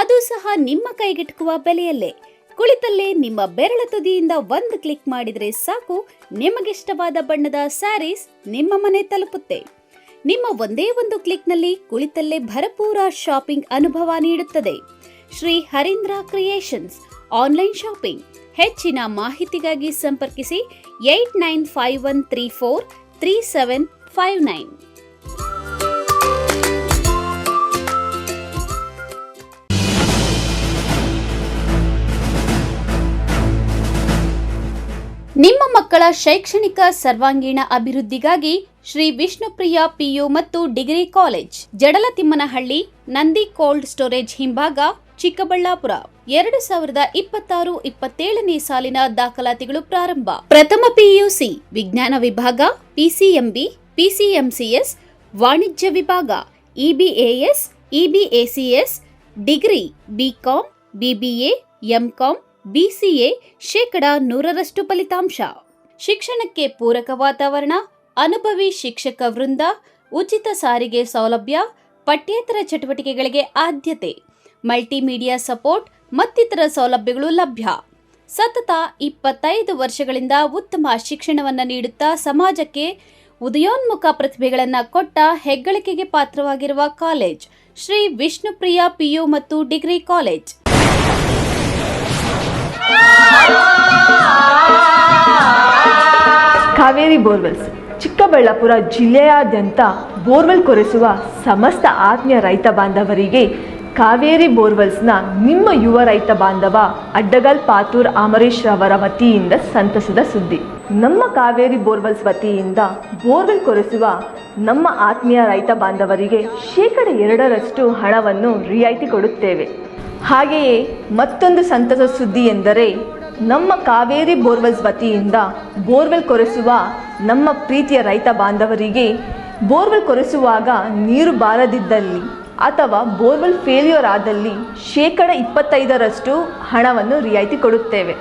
[SPEAKER 12] ಅದು ಸಹ ನಿಮ್ಮ ಕೈಗೆಟುಕುವ ಬೆಲೆಯಲ್ಲೇ. ಕುಳಿತಲ್ಲೇ ನಿಮ್ಮ ಬೆರಳ ತುದಿಯಿಂದ ಒಂದು ಕ್ಲಿಕ್ ಮಾಡಿದರೆ ಸಾಕು, ನಿಮಗಿಷ್ಟವಾದ ಬಣ್ಣದ ಸ್ಯಾರೀಸ್ ನಿಮ್ಮ ಮನೆ ತಲುಪುತ್ತೆ. ನಿಮ್ಮ ಒಂದೇ ಒಂದು ಕ್ಲಿಕ್ನಲ್ಲಿ ಕುಳಿತಲ್ಲೇ ಭರಪೂರ ಶಾಪಿಂಗ್ ಅನುಭವ ನೀಡುತ್ತದೆ. Shri Harindra creations online shopping. ಹೆಚ್ಚಿನ ಮಾಹಿತಿಗಾಗಿ ಸಂಪರ್ಕಿಸಿ 8951343759. ನಿಮ್ಮ ಮಕ್ಕಳ ಶೈಕ್ಷಣಿಕ ಸರ್ವಾಂಗೀಣ ಅಭಿವೃದ್ಧಿಗಾಗಿ ಶ್ರೀ ವಿಷ್ಣುಪ್ರಿಯ ಪಿಯು ಮತ್ತು degree college, Jadalathimmanahalli, Nandi cold storage ಹಿಂಭಾಗ, ಚಿಕ್ಕಬಳ್ಳಾಪುರ. 2026-27ನೇ ಸಾಲಿನ ದಾಖಲಾತಿಗಳು ಪ್ರಾರಂಭ. ಪ್ರಥಮ ಪಿಯುಸಿ ವಿಜ್ಞಾನ ವಿಭಾಗ, ಪಿಸಿಎಂಬಿ, ಪಿಸಿಎಂಸಿಎಸ್, ವಾಣಿಜ್ಯ ವಿಭಾಗ, EBAS, EBACS, degree BCom, BBA, MCom, BCA. 100% ಫಲಿತಾಂಶ. ಶಿಕ್ಷಣಕ್ಕೆ ಪೂರಕ ವಾತಾವರಣ, ಅನುಭವಿ ಶಿಕ್ಷಕ ವೃಂದ, ಉಚಿತ ಸಾರಿಗೆ ಸೌಲಭ್ಯ, ಪಠ್ಯೇತರ ಚಟುವಟಿಕೆಗಳಿಗೆ ಆದ್ಯತೆ, ಮಲ್ಟಿಮೀಡಿಯಾ ಸಪೋರ್ಟ್ ಮತ್ತಿತರ ಸೌಲಭ್ಯಗಳು ಲಭ್ಯ. ಸತತ 25 ವರ್ಷಗಳಿಂದ ಉತ್ತಮ ಶಿಕ್ಷಣವನ್ನು ನೀಡುತ್ತಾ ಸಮಾಜಕ್ಕೆ ಉದಯೋನ್ಮುಖ ಪ್ರತಿಭೆಗಳನ್ನು ಕೊಟ್ಟ ಹೆಗ್ಗಳಿಕೆಗೆ ಪಾತ್ರವಾಗಿರುವ ಕಾಲೇಜ್ ಶ್ರೀ ವಿಷ್ಣುಪ್ರಿಯ ಪಿಯು ಮತ್ತು degree college.
[SPEAKER 13] Kaveri borewells Chikkaballapur ಜಿಲ್ಲೆಯಾದ್ಯಂತ ಬೋರ್ವೆಲ್ ಕೊರೆಸುವ ಸಮಸ್ತ ಆತ್ಮೀಯ ರೈತ ಬಾಂಧವರಿಗೆ ಕಾವೇರಿ ಬೋರ್ವೆಲ್ಸ್ನ ನಿಮ್ಮ ಯುವ ರೈತ ಬಾಂಧವ ಅಡ್ಡಗಲ್ ಪಾತೂರ್ ಅಮರೀಶ್ ರವರ ವತಿಯಿಂದ ಸಂತಸದ ಸುದ್ದಿ. ನಮ್ಮ ಕಾವೇರಿ ಬೋರ್ವೆಲ್ಸ್ ವತಿಯಿಂದ ಬೋರ್ವೆಲ್ ಕೊರೆಸುವ ನಮ್ಮ ಆತ್ಮೀಯ ರೈತ ಬಾಂಧವರಿಗೆ 2% ಹಣವನ್ನು ರಿಯಾಯಿತಿ ಕೊಡುತ್ತೇವೆ. ಹಾಗೆಯೇ ಮತ್ತೊಂದು ಸಂತಸ ಸುದ್ದಿ ಎಂದರೆ, ನಮ್ಮ ಕಾವೇರಿ ಬೋರ್ವೆಲ್ಸ್ ವತಿಯಿಂದ ಬೋರ್ವೆಲ್ ಕೊರೆಸುವ ನಮ್ಮ ಪ್ರೀತಿಯ ರೈತ ಬಾಂಧವರಿಗೆ ಬೋರ್ವೆಲ್ ಕೊರೆಸುವಾಗ ನೀರು ಬಾರದಿದ್ದಲ್ಲಿ ಅಥವಾ ಬೋರ್ವೆಲ್ ಫೇಲ್ಯೂರ್ ಆದಲ್ಲಿ 25% ಹಣವನ್ನು ರಿಯಾಯಿತಿ ಕೊಡುತ್ತೇವೆ.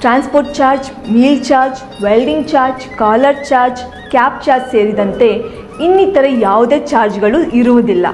[SPEAKER 13] Transport charge, meal charge, welding charge, collar charge, cab charge ಸೇರಿದಂತೆ ಇನ್ನಿತರ ಯಾವುದೇ ಚಾರ್ಜ್ಗಳು ಇರುವುದಿಲ್ಲ.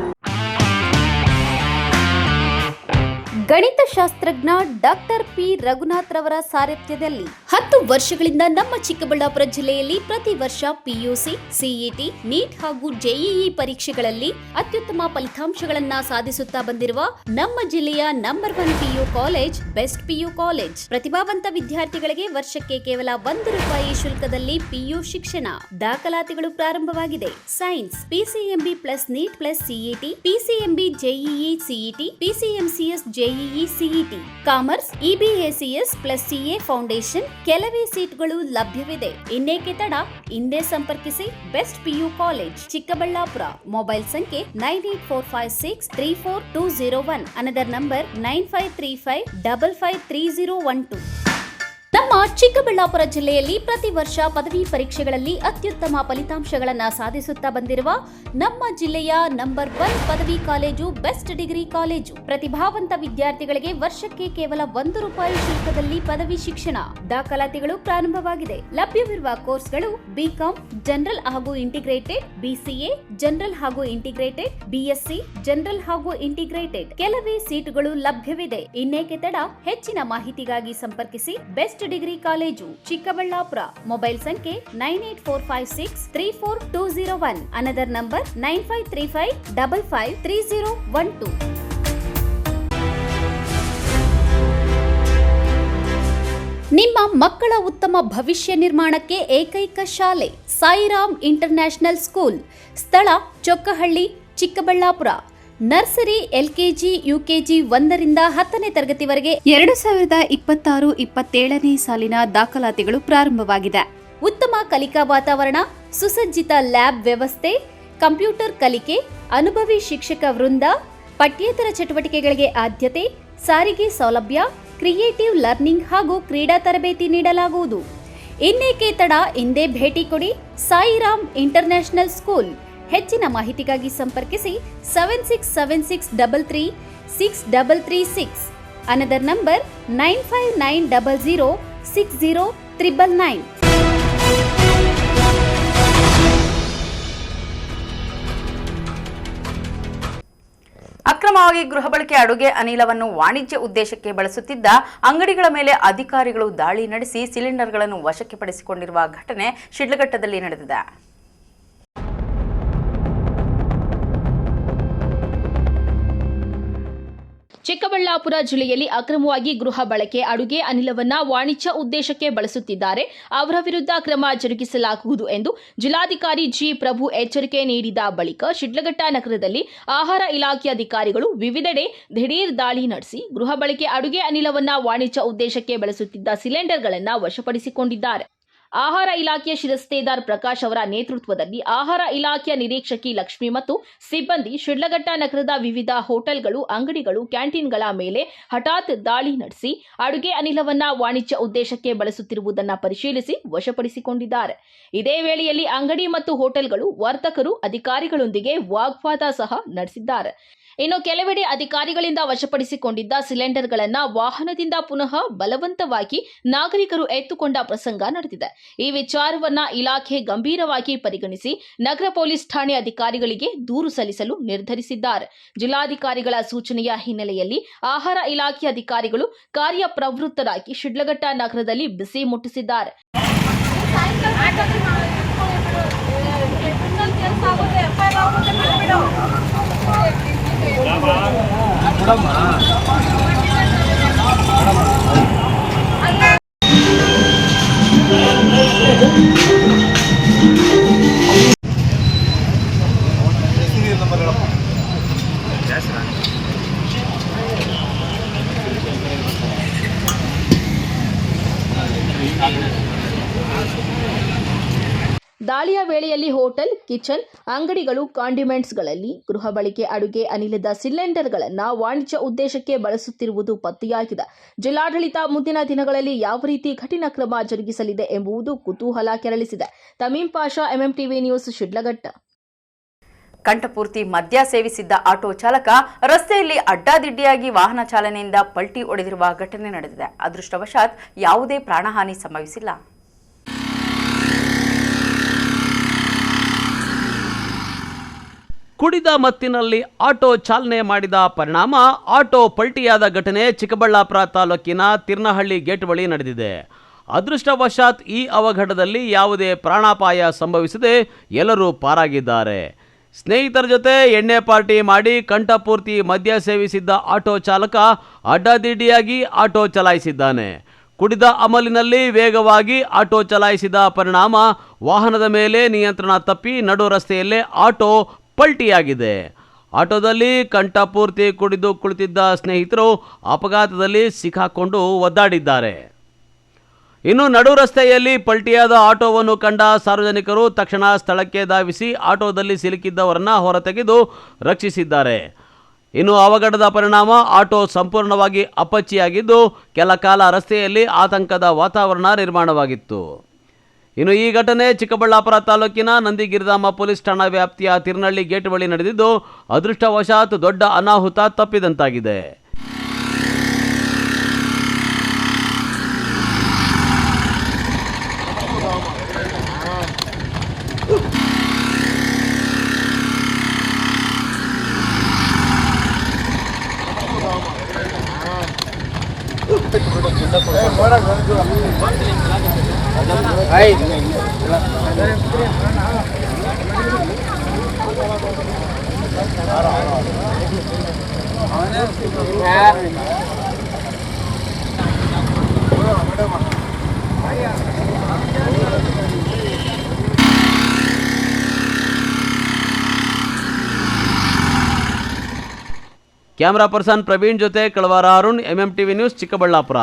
[SPEAKER 12] ಗಣಿತಶಾಸ್ತ್ರಜ್ಞ ಡಾಕ್ಟರ್ ಪಿ ರಘುನಾಥ್ ರವರ ಸಾರಥ್ಯದಲ್ಲಿ 10 ವರ್ಷಗಳಿಂದ ನಮ್ಮ ಚಿಕ್ಕಬಳ್ಳಾಪುರ ಜಿಲ್ಲೆಯಲ್ಲಿ ಪ್ರತಿ ವರ್ಷ ಪಿಯುಸಿ, ಸಿಇಟಿ, ನೀಟ್ ಹಾಗೂ ಜೆಇಇ ಪರೀಕ್ಷೆಗಳಲ್ಲಿ ಅತ್ಯುತ್ತಮ ಫಲಿತಾಂಶಗಳನ್ನ ಸಾಧಿಸುತ್ತಾ ಬಂದಿರುವ ನಮ್ಮ ಜಿಲ್ಲೆಯ number 1 PU college best PU college. ಪ್ರತಿಭಾವಂತ ವಿದ್ಯಾರ್ಥಿಗಳಿಗೆ ವರ್ಷಕ್ಕೆ ಕೇವಲ ₹1 ಶುಲ್ಕದಲ್ಲಿ ಪಿಯು ಶಿಕ್ಷಣ. ದಾಖಲಾತಿಗಳು ಪ್ರಾರಂಭವಾಗಿದೆ. Science PCMB plus NEET plus CET, PCMB JEE CET, PCMCS JEE CET, commerce EBACS plus CA foundation. ಕೆಲವೇ ಸೀಟ್ಗಳು ಲಭ್ಯವಿದೆ. ಇನ್ನೇಕೆ ತಡ, ಹಿಂದೆ ಸಂಪರ್ಕಿಸಿ best PU college Chikkaballapur. Mobile ಸಂಖ್ಯೆ 9845634201. Another number 9535553012. ನಮ್ಮ ಚಿಕ್ಕಬಳ್ಳಾಪುರ ಜಿಲ್ಲೆಯಲ್ಲಿ ಪ್ರತಿ ವರ್ಷ ಪದವಿ ಪರೀಕ್ಷೆಗಳಲ್ಲಿ ಅತ್ಯುತ್ತಮ ಫಲಿತಾಂಶಗಳನ್ನು ಸಾಧಿಸುತ್ತಾ ಬಂದಿರುವ ನಮ್ಮ ಜಿಲ್ಲೆಯ ನಂಬರ್ 1 ಪದವಿ ಕಾಲೇಜು ಬೆಸ್ಟ್ ಡಿಗ್ರಿ ಕಾಲೇಜು. ಪ್ರತಿಭಾವಂತ ವಿದ್ಯಾರ್ಥಿಗಳಿಗೆ ವರ್ಷಕ್ಕೆ ಕೇವಲ ₹1 ಶುಲ್ಕದಲ್ಲಿ ಪದವಿ ಶಿಕ್ಷಣ. ದಾಖಲಾತಿಗಳು ಪ್ರಾರಂಭವಾಗಿದೆ. ಲಭ್ಯವಿರುವ ಕೋರ್ಸ್ಗಳು ಬಿಕಾಂ ಜನರಲ್ ಹಾಗೂ ಇಂಟಿಗ್ರೇಟೆಡ್, ಬಿಸಿಎ ಜನರಲ್ ಹಾಗೂ ಇಂಟಿಗ್ರೇಟೆಡ್, ಬಿಎಸ್ಸಿ ಜನರಲ್ ಹಾಗೂ ಇಂಟಿಗ್ರೇಟೆಡ್. ಕೆಲವೇ ಸೀಟುಗಳು ಲಭ್ಯವಿದೆ. ಇನ್ನೇಕೆ ತಡ? ಹೆಚ್ಚಿನ ಮಾಹಿತಿಗಾಗಿ ಸಂಪರ್ಕಿಸಿ best degree college Chikkaballapur. Mobile ಸಂಖ್ಯೆ 9845634201. Another number 9535553012. ನಿಮ್ಮ ಮಕ್ಕಳ ಉತ್ತಮ ಭವಿಷ್ಯ ನಿರ್ಮಾಣಕ್ಕೆ ಏಕೈಕ ಶಾಲೆ ಸಾಯಿರಾಮ್ ಇಂಟರ್ನ್ಯಾಷನಲ್ ಸ್ಕೂಲ್. ಸ್ಥಳ Chokkahalli, Chikkaballapur. Nursery, LKG, UKG 1ರಿಂದ 10ನೇ ತರಗತಿವರೆಗೆ 2026-27ನೇ ಸಾಲಿನ ದಾಖಲಾತಿಗಳು ಪ್ರಾರಂಭವಾಗಿದೆ. ಉತ್ತಮ ಕಲಿಕಾ ವಾತಾವರಣ, ಸುಸಜ್ಜಿತ ಲ್ಯಾಬ್ ವ್ಯವಸ್ಥೆ, ಕಂಪ್ಯೂಟರ್ ಕಲಿಕೆ, ಅನುಭವಿ ಶಿಕ್ಷಕ ವೃಂದ, ಪಠ್ಯೇತರ ಚಟುವಟಿಕೆಗಳಿಗೆ ಆದ್ಯತೆ, ಸಾರಿಗೆ ಸೌಲಭ್ಯ, ಕ್ರಿಯೇಟಿವ್ ಲರ್ನಿಂಗ್ ಹಾಗೂ ಕ್ರೀಡಾ ತರಬೇತಿ ನೀಡಲಾಗುವುದು. ಇನ್ನೇಕೆ ತಡ? ಇಂದೇ ಭೇಟಿ ಕೊಡಿ ಸಾಯಿರಾಮ್ ಇಂಟರ್ನ್ಯಾಷನಲ್ ಸ್ಕೂಲ್. ಹೆಚ್ಚಿನ ಮಾಹಿತಿಗಾಗಿ ಸಂಪರ್ಕಿಸಿ 7676336336. Another number 9590060999.
[SPEAKER 2] ಅಕ್ರಮವಾಗಿ ಗೃಹ ಬಳಕೆ ಅಡುಗೆ ಅನಿಲವನ್ನು ವಾಣಿಜ್ಯ ಉದ್ದೇಶಕ್ಕೆ ಬಳಸುತ್ತಿದ್ದ ಅಂಗಡಿಗಳ ಮೇಲೆ ಅಧಿಕಾರಿಗಳು ದಾಳಿ ನಡೆಸಿ ಸಿಲಿಂಡರ್ಗಳನ್ನು ವಶಕ್ಕೆ ಪಡಿಸಿಕೊಂಡಿರುವ ಘಟನೆ ಶಿಡ್ಲಘಟ್ಟದಲ್ಲಿ ನಡೆದಿದೆ.
[SPEAKER 6] ಚಿಕ್ಕಬಳ್ಳಾಪುರ ಜಿಲ್ಲೆಯಲ್ಲಿ ಅಕ್ರಮವಾಗಿ ಗೃಹ ಬಳಕೆ ಅಡುಗೆ ಅನಿಲವನ್ನ ವಾಣಿಜ್ಯ ಉದ್ದೇಶಕ್ಕೆ ಬಳಸುತ್ತಿದ್ದಾರೆ. ಅವರ ವಿರುದ್ಧ ಕ್ರಮ ಜರುಗಿಸಲಾಗುವುದು ಎಂದು ಜಿಲ್ಲಾಧಿಕಾರಿ ಜಿ ಪ್ರಭು ಎಚ್ಚರಿಕೆ ನೀಡಿದ ಬಳಿಕ ಶಿಡ್ಲಘಟ್ಟ ನಗರದಲ್ಲಿ ಆಹಾರ ಇಲಾಖೆ ಅಧಿಕಾರಿಗಳು ವಿವಿಧೆಡೆ ದಿಢೀರ್ ದಾಳಿ ನಡೆಸಿ ಗೃಹ ಬಳಕೆ ಅಡುಗೆ ಅನಿಲವನ್ನ ವಾಣಿಜ್ಯ ಉದ್ದೇಶಕ್ಕೆ ಬಳಸುತ್ತಿದ್ದ ಸಿಲಿಂಡರ್ಗಳನ್ನು ವಶಪಡಿಸಿಕೊಂಡಿದ್ದಾರೆ. ಆಹಾರ ಇಲಾಖೆಯ ಶಿರಸ್ತೇದಾರ್ ಪ್ರಕಾಶ್ ಅವರ ನೇತೃತ್ವದಲ್ಲಿ ಆಹಾರ ಇಲಾಖೆಯ ನಿರೀಕ್ಷಕಿ ಲಕ್ಷ್ಮಿ ಮತ್ತು ಸಿಬ್ಬಂದಿ ಶಿಡ್ಲಘಟ್ಟ ನಗರದ ವಿವಿಧ ಹೋಟೆಲ್ಗಳು, ಅಂಗಡಿಗಳು, ಕ್ಯಾಂಟೀನ್ಗಳ ಮೇಲೆ ಹಠಾತ್ ದಾಳಿ ನಡೆಸಿ ಅಡುಗೆ ಅನಿಲವನ್ನ ವಾಣಿಜ್ಯ ಉದ್ದೇಶಕ್ಕೆ ಬಳಸುತ್ತಿರುವುದನ್ನು ಪರಿಶೀಲಿಸಿ ವಶಪಡಿಸಿಕೊಂಡಿದ್ದಾರೆ. ಇದೇ ವೇಳೆಯಲ್ಲಿ ಅಂಗಡಿ ಮತ್ತು ಹೋಟೆಲ್ಗಳು ವರ್ತಕರು ಅಧಿಕಾರಿಗಳೊಂದಿಗೆ ವಾಗ್ವಾದ ಸಹ ನಡೆಸಿದ್ದಾರೆ. ಇನ್ನು ಕೆಲವೆಡೆ ಅಧಿಕಾರಿಗಳಿಂದ ವಶಪಡಿಸಿಕೊಂಡಿದ್ದ ಸಿಲಿಂಡರ್ಗಳನ್ನು ವಾಹನದಿಂದ ಪುನಃ ಬಲವಂತವಾಗಿ ನಾಗರಿಕರು ಎತ್ತುಕೊಂಡ ಪ್ರಸಂಗ ನಡೆದಿದೆ. ಈ ವಿಚಾರವನ್ನ ಇಲಾಖೆ ಗಂಭೀರವಾಗಿ ಪರಿಗಣಿಸಿ ನಗರ ಪೊಲೀಸ್ ಠಾಣೆ ಅಧಿಕಾರಿಗಳಿಗೆ ದೂರು ಸಲ್ಲಿಸಲು ನಿರ್ಧರಿಸಿದ್ದಾರೆ. ಜಿಲ್ಲಾಧಿಕಾರಿಗಳ ಸೂಚನೆಯ ಹಿನ್ನೆಲೆಯಲ್ಲಿ ಆಹಾರ ಇಲಾಖೆ ಅಧಿಕಾರಿಗಳು ಕಾರ್ಯಪ್ರವೃತ್ತರಾಗಿ ಶಿಡ್ಲಘಟ್ಟ ನಗರದಲ್ಲಿ ಬಿಸಿ ಮುಟ್ಟಿಸಿದ್ದಾರೆ. ದಾಳಿಯ ವೇಳೆಯಲ್ಲಿ ಹೋಟೆಲ್, ಕಿಚನ್, ಅಂಗಡಿಗಳು, ಕಾಂಡಿಮೆಂಟ್ಸ್ಗಳಲ್ಲಿ ಗೃಹ ಬಳಕೆ ಅಡುಗೆ ಅನಿಲದ ಸಿಲಿಂಡರ್ಗಳನ್ನು ವಾಣಿಜ್ಯ ಉದ್ದೇಶಕ್ಕೆ ಬಳಸುತ್ತಿರುವುದು ಪತ್ತೆಯಾಗಿದೆ. ಜಿಲ್ಲಾಡಳಿತ ಮುಂದಿನ ದಿನಗಳಲ್ಲಿ ಯಾವ ರೀತಿ ಕಠಿಣ ಕ್ರಮ ಜರುಗಿಸಲಿದೆ ಎಂಬುದು ಕುತೂಹಲ ಕೆರಳಿಸಿದೆ. ತಮೀಂ ಪಾಷಾ, ಎಂಎಂಟಿವಿ ನ್ಯೂಸ್, ಶಿಡ್ಲಘಟ್ಟ.
[SPEAKER 2] ಕಂಠಪೂರ್ತಿ ಮದ್ಯ ಸೇವಿಸಿದ್ದ ಆಟೋ ಚಾಲಕ ರಸ್ತೆಯಲ್ಲಿ ಅಡ್ಡಾದಿಡ್ಡಿಯಾಗಿ ವಾಹನ ಚಾಲನೆಯಿಂದ ಪಲ್ಟಿ ಹೊಡೆದಿರುವ ಘಟನೆ ನಡೆದಿದೆ. ಅದೃಷ್ಟವಶಾತ್ ಯಾವುದೇ ಪ್ರಾಣಹಾನಿ ಸಂಭವಿಸಿಲ್ಲ.
[SPEAKER 3] ಕುಡಿದ ಮತ್ತಿನಲ್ಲಿ ಆಟೋ ಚಾಲನೆ ಮಾಡಿದ ಪರಿಣಾಮ ಆಟೋ ಪಲ್ಟಿಯಾದ ಘಟನೆ ಚಿಕ್ಕಬಳ್ಳಾಪುರ ತಾಲೂಕಿನ ತಿರ್ನಹಳ್ಳಿ ಗೇಟ್ ಬಳಿ ನಡೆದಿದೆ. ಅದೃಷ್ಟವಶಾತ್ ಈ ಅವಘಡದಲ್ಲಿ ಯಾವುದೇ ಪ್ರಾಣಾಪಾಯ ಸಂಭವಿಸದೆ ಎಲ್ಲರೂ ಪಾರಾಗಿದ್ದಾರೆ. ಸ್ನೇಹಿತರ ಜೊತೆ ಎಣ್ಣೆ ಪಾರ್ಟಿ ಮಾಡಿ ಕಂಠಪೂರ್ತಿ ಮದ್ಯ ಸೇವಿಸಿದ್ದ ಆಟೋ ಚಾಲಕ ಅಡ್ಡಾದಿಡ್ಡಿಯಾಗಿ ಆಟೋ ಚಲಾಯಿಸಿದ್ದಾನೆ. ಕುಡಿದ ಅಮಲಿನಲ್ಲಿ ವೇಗವಾಗಿ ಆಟೋ ಚಲಾಯಿಸಿದ ಪರಿಣಾಮ ವಾಹನದ ಮೇಲೆ ನಿಯಂತ್ರಣ ತಪ್ಪಿ ನಡು ರಸ್ತೆಯಲ್ಲೇ ಆಟೋ ಪಲ್ಟಿಯಾಗಿದೆ. ಆಟೋದಲ್ಲಿ ಕಂಠಪೂರ್ತಿ ಕುಡಿದು ಕುಳಿತಿದ್ದ ಸ್ನೇಹಿತರು ಅಪಘಾತದಲ್ಲಿ ಸಿಕ್ಕಾಕೊಂಡು ಒದ್ದಾಡಿದ್ದಾರೆ. ಇನ್ನು ನಡು ರಸ್ತೆಯಲ್ಲಿ ಪಲ್ಟಿಯಾದ ಆಟೋವನ್ನು ಕಂಡ ಸಾರ್ವಜನಿಕರು ತಕ್ಷಣ ಸ್ಥಳಕ್ಕೆ ಧಾವಿಸಿ ಆಟೋದಲ್ಲಿ ಸಿಲುಕಿದ್ದವರನ್ನು ಹೊರತೆಗೆದು ರಕ್ಷಿಸಿದ್ದಾರೆ. ಇನ್ನು ಅವಘಡದ ಪರಿಣಾಮ ಆಟೋ ಸಂಪೂರ್ಣವಾಗಿ ಅಪ್ಪಚ್ಚಿಯಾಗಿದ್ದು ಕೆಲ ಕಾಲ ರಸ್ತೆಯಲ್ಲಿ ಆತಂಕದ ವಾತಾವರಣ ನಿರ್ಮಾಣವಾಗಿತ್ತು. ಇನ್ನು ಈ ಘಟನೆ ಚಿಕ್ಕಬಳ್ಳಾಪುರ ತಾಲೂಕಿನ ನಂದಿಗಿರಿಧಾಮ ಪೊಲೀಸ್ ಠಾಣಾ ವ್ಯಾಪ್ತಿಯ ತಿರ್ನಳ್ಳಿ ಗೇಟ್ ಬಳಿ ನಡೆದಿದ್ದು ಅದೃಷ್ಟವಶಾತ್ ದೊಡ್ಡ ಅನಾಹುತ ತಪ್ಪಿದಂತಾಗಿದೆ. ಕ್ಯಾಮರಾ ಪರ್ಸನ್ ಪ್ರವೀಣ್ ಜೊತೆ ಕಳವಾರ ಅರುಣ್, MMTV ನ್ಯೂಸ್, ಚಿಕ್ಕಬಳ್ಳಾಪುರ.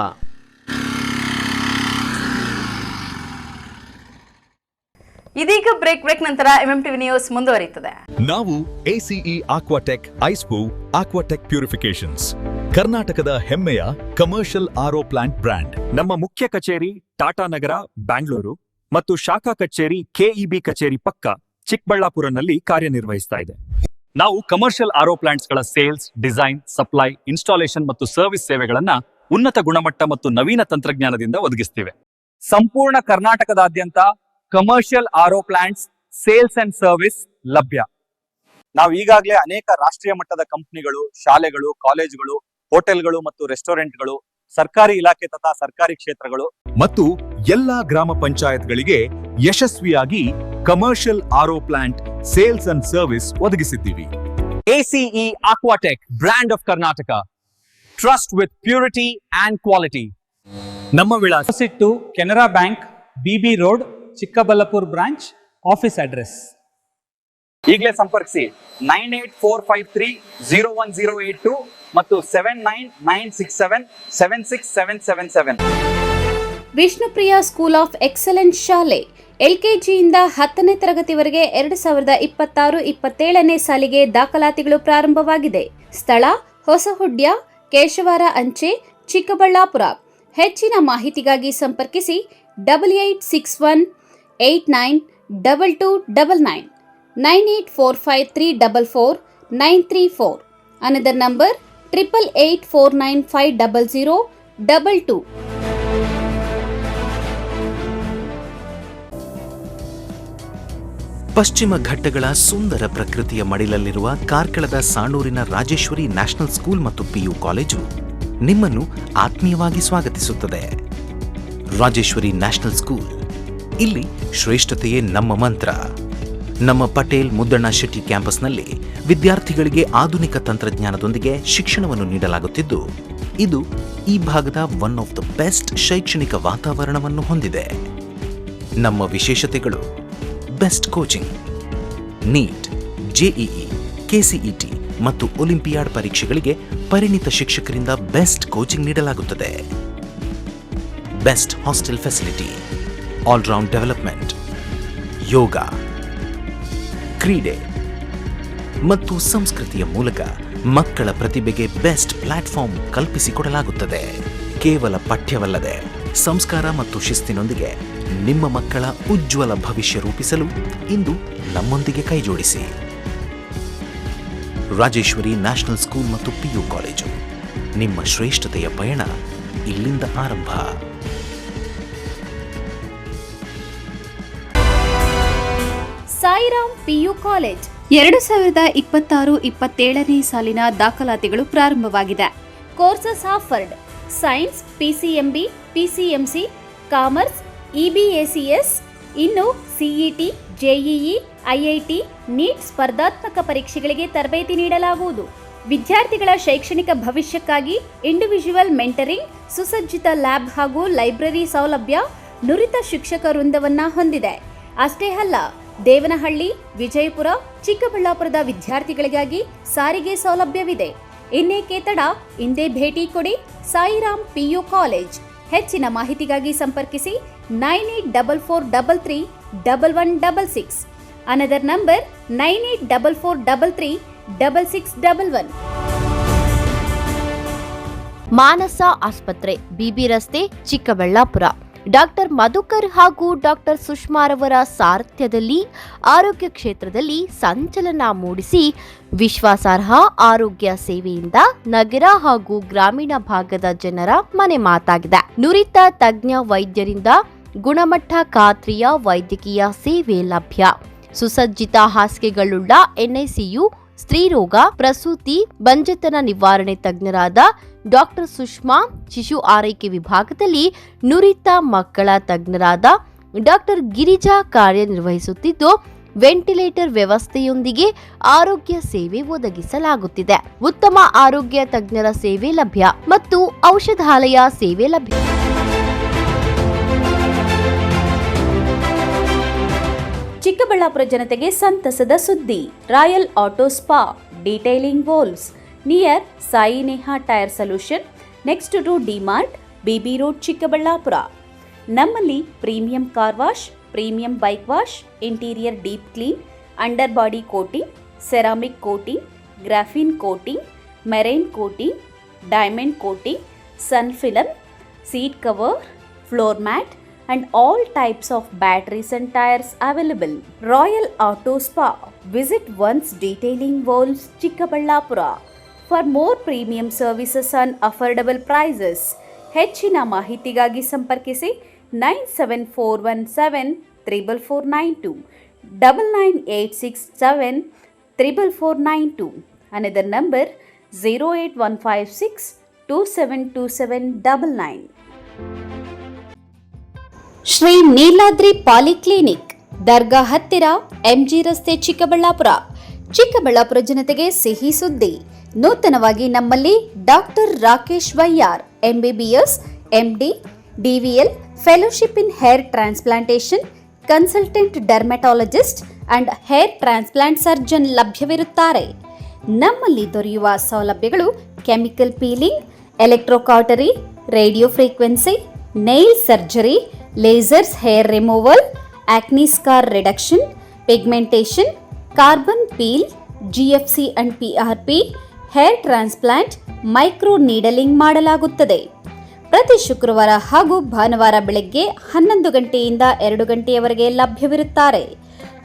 [SPEAKER 2] ಇದೀಗ ಬ್ರೇಕ್ ನಂತರ MMTV ನ್ಯೂಸ್ ಮುಂದುವರಿಯುತ್ತದೆ.
[SPEAKER 14] ನಾವು ACE ಆಕ್ವಾಟೆಕ್ ಐಸ್ಬೂ ಆಕ್ವಾಟೆಕ್ ಪ್ಯೂರಿಫಿಕೇಶನ್ಸ್, ಕರ್ನಾಟಕದ ಹೆಮ್ಮೆಯ ಕಮರ್ಷಿಯಲ್ RO ಪ್ಲಾಂಟ್ ಬ್ರ್ಯಾಂಡ್. ನಮ್ಮ ಮುಖ್ಯ ಕಚೇರಿ ಟಾಟಾ ನಗರ, ಬ್ಯಾಂಗ್ಳೂರು ಮತ್ತು ಶಾಖಾ ಕಚೇರಿ KEB ಕಚೇರಿ ಪಕ್ಕ ಚಿಕ್ಕಬಳ್ಳಾಪುರನಲ್ಲಿ ಕಾರ್ಯನಿರ್ವಹಿಸ್ತಾ ಇದೆ. ನಾವು ಕಮರ್ಷಿಯಲ್ RO ಪ್ಲಾಂಟ್ಸ್ಗಳ ಸೇಲ್ಸ್, ಡಿಸೈನ್, ಸಪ್ಲೈ, ಇನ್ಸ್ಟಾಲೇಷನ್ ಮತ್ತು ಸರ್ವಿಸ್ ಸೇವೆಗಳನ್ನ ಉನ್ನತ ಗುಣಮಟ್ಟ ಮತ್ತು ನವೀನ ತಂತ್ರಜ್ಞಾನದಿಂದ ಒದಗಿಸ್ತಿವೆ. ಸಂಪೂರ್ಣ ಕರ್ನಾಟಕದಾದ್ಯಂತ commercial RO plants sales and service ಲಭ್ಯ. ನಾವು ಈಗಾಗಲೇ ಅನೇಕ ರಾಷ್ಟ್ರೀಯ ಮಟ್ಟದ ಕಂಪನಿಗಳು, ಶಾಲೆಗಳು, ಕಾಲೇಜುಗಳು, ಹೋಟೆಲ್ಗಳು ಮತ್ತು ರೆಸ್ಟೋರೆಂಟ್ಗಳು, ಸರ್ಕಾರಿ ಇಲಾಖೆ ತಥಾ ಸರ್ಕಾರಿ ಕ್ಷೇತ್ರಗಳು ಮತ್ತು ಎಲ್ಲಾ ಗ್ರಾಮ ಪಂಚಾಯತ್ಗಳಿಗೆ ಯಶಸ್ವಿಯಾಗಿ commercial RO plant sales and service ಒದಗಿಸಿದ್ದೀವಿ. ACE Aquatech, brand of Karnataka, trust with purity and quality. ನಮ್ಮ ವಿಳಾಸ
[SPEAKER 15] to Canara bank, BB road, Chikkaballapur branch, office address.
[SPEAKER 14] ಈಗಲೇ ಸಂಪರ್ಕಿಸಿ 9845301082 ಮತ್ತು 7996776777.
[SPEAKER 12] ವಿಷ್ಣುಪ್ರಿಯ ಸ್ಕೂಲ್ ಆಫ್ ಎಕ್ಸಲೆನ್ಸ್ ಶಾಲೆ LKGಯಿಂದ 10ನೇ ತರಗತಿವರೆಗೆ 2026-27ನೇ ಸಾಲಿಗೆ ದಾಖಲಾತಿಗಳು ಪ್ರಾರಂಭವಾಗಿದೆ. ಸ್ಥಳ ಹೊಸಹುಡ್ಯ, ಕೇಶವಾರ ಅಂಚೆ, ಚಿಕ್ಕಬಳ್ಳಾಪುರ. ಹೆಚ್ಚಿನ ಮಾಹಿತಿಗಾಗಿ ಸಂಪರ್ಕಿಸಿ 8861892299 9845344934. Another number 8884950022.
[SPEAKER 16] ಪಶ್ಚಿಮ ಘಟ್ಟಗಳ ಸುಂದರ ಪ್ರಕೃತಿಯ ಮಡಿಲಲ್ಲಿರುವ ಕಾರ್ಕಳದ ಸಾಣೂರಿನ ರಾಜೇಶ್ವರಿ ನ್ಯಾಷನಲ್ ಸ್ಕೂಲ್ ಮತ್ತು PU ಕಾಲೇಜು ನಿಮ್ಮನ್ನು ಆತ್ಮೀಯವಾಗಿ ಸ್ವಾಗತಿಸುತ್ತದೆ. ರಾಜೇಶ್ವರಿ ನ್ಯಾಷನಲ್ ಸ್ಕೂಲ್, ಇಲ್ಲಿ ಶ್ರೇಷ್ಠತೆಯೇ ನಮ್ಮ ಮಂತ್ರ. ನಮ್ಮ ಪಟೇಲ್ ಮುದ್ದಣ್ಣ ಶೆಟ್ಟಿ ಕ್ಯಾಂಪಸ್ನಲ್ಲಿ ವಿದ್ಯಾರ್ಥಿಗಳಿಗೆ ಆಧುನಿಕ ತಂತ್ರಜ್ಞಾನದೊಂದಿಗೆ ಶಿಕ್ಷಣವನ್ನು ನೀಡಲಾಗುತ್ತಿದ್ದು, ಇದು ಈ ಭಾಗದ ಒನ್ ಆಫ್ ದ ಬೆಸ್ಟ್ ಶೈಕ್ಷಣಿಕ ವಾತಾವರಣವನ್ನು ಹೊಂದಿದೆ. ನಮ್ಮ ವಿಶೇಷತೆಗಳು: best coaching, NEET, JEE, KCET ಮತ್ತು ಒಲಿಂಪಿಯಾಡ್ ಪರೀಕ್ಷೆಗಳಿಗೆ ಪರಿಣಿತ ಶಿಕ್ಷಕರಿಂದ ಬೆಸ್ಟ್ ಕೋಚಿಂಗ್ ನೀಡಲಾಗುತ್ತದೆ. Best hostel facility, all round development, yoga, ಕ್ರೀಡೆ ಮತ್ತು ಸಂಸ್ಕೃತಿಯ ಮೂಲಕ ಮಕ್ಕಳ ಪ್ರತಿಭೆಗೆ ಬೆಸ್ಟ್ ಪ್ಲಾಟ್ಫಾರ್ಮ್ ಕಲ್ಪಿಸಿಕೊಡಲಾಗುತ್ತದೆ. ಕೇವಲ ಪಠ್ಯವಲ್ಲದೆ ಸಂಸ್ಕಾರ ಮತ್ತು ಶಿಸ್ತಿನೊಂದಿಗೆ ನಿಮ್ಮ ಮಕ್ಕಳ ಉಜ್ವಲ ಭವಿಷ್ಯ ರೂಪಿಸಲು ಇಂದು ನಮ್ಮೊಂದಿಗೆ ಕೈಜೋಡಿಸಿ. ರಾಜೇಶ್ವರಿ ನ್ಯಾಷನಲ್ ಸ್ಕೂಲ್ ಮತ್ತು PU ಕಾಲೇಜು, ನಿಮ್ಮ ಶ್ರೇಷ್ಠತೆಯ ಪಯಣ ಇಲ್ಲಿಂದ ಆರಂಭ.
[SPEAKER 12] ಸಾಯಿರಾಮ್ PU ಕಾಲೇಜ್ 2026-27ನೇ ಸಾಲಿನ ದಾಖಲಾತಿಗಳು ಪ್ರಾರಂಭವಾಗಿದೆ. Courses offered: science, PCMB, PCMC, commerce, EBACS, ಇನ್ನು CET, JEE, IIT, ನೀಟ್ ಸ್ಪರ್ಧಾತ್ಮಕ ಪರೀಕ್ಷೆಗಳಿಗೆ ತರಬೇತಿ ನೀಡಲಾಗುವುದು. ವಿದ್ಯಾರ್ಥಿಗಳ ಶೈಕ್ಷಣಿಕ ಭವಿಷ್ಯಕ್ಕಾಗಿ ಇಂಡಿವಿಜುವಲ್ ಮೆಂಟರಿಂಗ್, ಸುಸಜ್ಜಿತ ಲ್ಯಾಬ್ ಹಾಗೂ ಲೈಬ್ರರಿ ಸೌಲಭ್ಯ, ನುರಿತ ಶಿಕ್ಷಕ ವೃಂದವನ್ನ ಹೊಂದಿದೆ. ಅಷ್ಟೇ ಅಲ್ಲ, ದೇವನಹಳ್ಳಿ, ವಿಜಯಪುರ, ಚಿಕ್ಕಬಳ್ಳಾಪುರದ ವಿದ್ಯಾರ್ಥಿಗಳಿಗಾಗಿ ಸಾರಿಗೆ ಸೌಲಭ್ಯವಿದೆ. ಇನ್ನೇಕೆ ತಡ, ಇಂದೇ ಭೇಟಿ ಕೊಡಿ ಸಾಯಿರಾಮ್ PU ಕಾಲೇಜ್. ಹೆಚ್ಚಿನ ಮಾಹಿತಿಗಾಗಿ ಸಂಪರ್ಕಿಸಿ 9844331166. Another number 9844336611.
[SPEAKER 17] ಮಾನಸ ಆಸ್ಪತ್ರೆ, ಬಿಬಿ ರಸ್ತೆ, ಚಿಕ್ಕಬಳ್ಳಾಪುರ. ಡಾಕ್ಟರ್ ಮಧುಕರ್ ಹಾಗೂ ಡಾಕ್ಟರ್ ಸುಷ್ಮಾರವರ ಸಾರಥ್ಯದಲ್ಲಿ ಆರೋಗ್ಯ ಕ್ಷೇತ್ರದಲ್ಲಿ ಸಂಚಲನ ಮೂಡಿಸಿ ವಿಶ್ವಾಸಾರ್ಹ ಆರೋಗ್ಯ ಸೇವೆಯಿಂದ ನಗರ ಹಾಗೂ ಗ್ರಾಮೀಣ ಭಾಗದ ಜನರ ಮನೆ ಮಾತಾಗಿದೆ. ನುರಿತ ತಜ್ಞ ವೈದ್ಯರಿಂದ ಗುಣಮಟ್ಟ ಖಾತ್ರಿಯ ವೈದ್ಯಕೀಯ ಸೇವೆ ಲಭ್ಯ. ಸುಸಜ್ಜಿತ ಹಾಸಿಗೆಗಳುಳ್ಳ ಎನ್ಐಸಿಯು, ಸ್ತ್ರೀರೋಗ, ಪ್ರಸೂತಿ, ಬಂಜೆತನ ನಿವಾರಣೆ ತಜ್ಞರಾದ ಡಾಕ್ಟರ್ ಸುಷ್ಮಾ, ಶಿಶು ಆರೈಕೆ ವಿಭಾಗದಲ್ಲಿ ನುರಿತ ಮಕ್ಕಳ ತಜ್ಞರಾದ ಡಾಕ್ಟರ್ ಗಿರಿಜಾ ಕಾರ್ಯನಿರ್ವಹಿಸುತ್ತಿದ್ದು, ವೆಂಟಿಲೇಟರ್ ವ್ಯವಸ್ಥೆಯೊಂದಿಗೆ ಆರೋಗ್ಯ ಸೇವೆ ಒದಗಿಸಲಾಗುತ್ತಿದೆ. ಉತ್ತಮ ಆರೋಗ್ಯ ತಜ್ಞರ ಸೇವೆ ಲಭ್ಯ ಮತ್ತು ಔಷಧಾಲಯ ಸೇವೆ ಲಭ್ಯ.
[SPEAKER 12] ಚಿಕ್ಕಬಳ್ಳಾಪುರ ಜನತೆಗೆ ಸಂತಸದ ಸುದ್ದಿ. Royal auto spa, detailing walls near Sai Neha tyre solution, next to DMart, BB road, Chikkaballapur. ನಮ್ಮಲ್ಲಿ premium car wash, premium bike wash, interior deep clean, under body coating, ceramic coating, graphene coating, marine coating, diamond coating, sun film, seat cover, floor mat and all types of batteries and tires available. Royal Auto Spa. Visit once Detailing Walls, Chikkaballapura. For more premium services and affordable prices, ಹೆಚ್ಚಿನ ಮಾಹಿತಿಗಾಗಿ ಸಂಪರ್ಕಿಸಿ 9741734492 9986744492. Another number 08156272799. Shri Neeladri polyclinic, ದರ್ಗಾ ಹತ್ತಿರ, MG ರಸ್ತೆ, ಚಿಕ್ಕಬಳ್ಳಾಪುರ. ಚಿಕ್ಕಬಳ್ಳಾಪುರ ಜನತೆಗೆ ಸಿಹಿ ಸುದ್ದಿ. ನೂತನವಾಗಿ ನಮ್ಮಲ್ಲಿ ಡಾಕ್ಟರ್ ರಾಕೇಶ್ ವೈಯಾರ್, MBBS, MD, DVL, fellowship in hair transplantation, consultant dermatologist and hair transplant surgeon ಲಭ್ಯವಿರುತ್ತಾರೆ. ನಮ್ಮಲ್ಲಿ ದೊರೆಯುವ ಸೌಲಭ್ಯಗಳು chemical peeling, electrocautery, radio frequency, nail surgery, lasers hair removal, acne scar reduction, pigmentation, carbon peel, GFC and PRP, hair transplant, micro needling ಮಾಡಲಾಗುತ್ತದೆ. ಪ್ರತಿ ಶುಕ್ರವಾರ ಹಾಗೂ ಭಾನುವಾರ ಬೆಳಗ್ಗೆ 11 ಗಂಟೆಯಿಂದ 2 ಗಂಟೆಯವರೆಗೆ ಲಭ್ಯವಿರುತ್ತಾರೆ.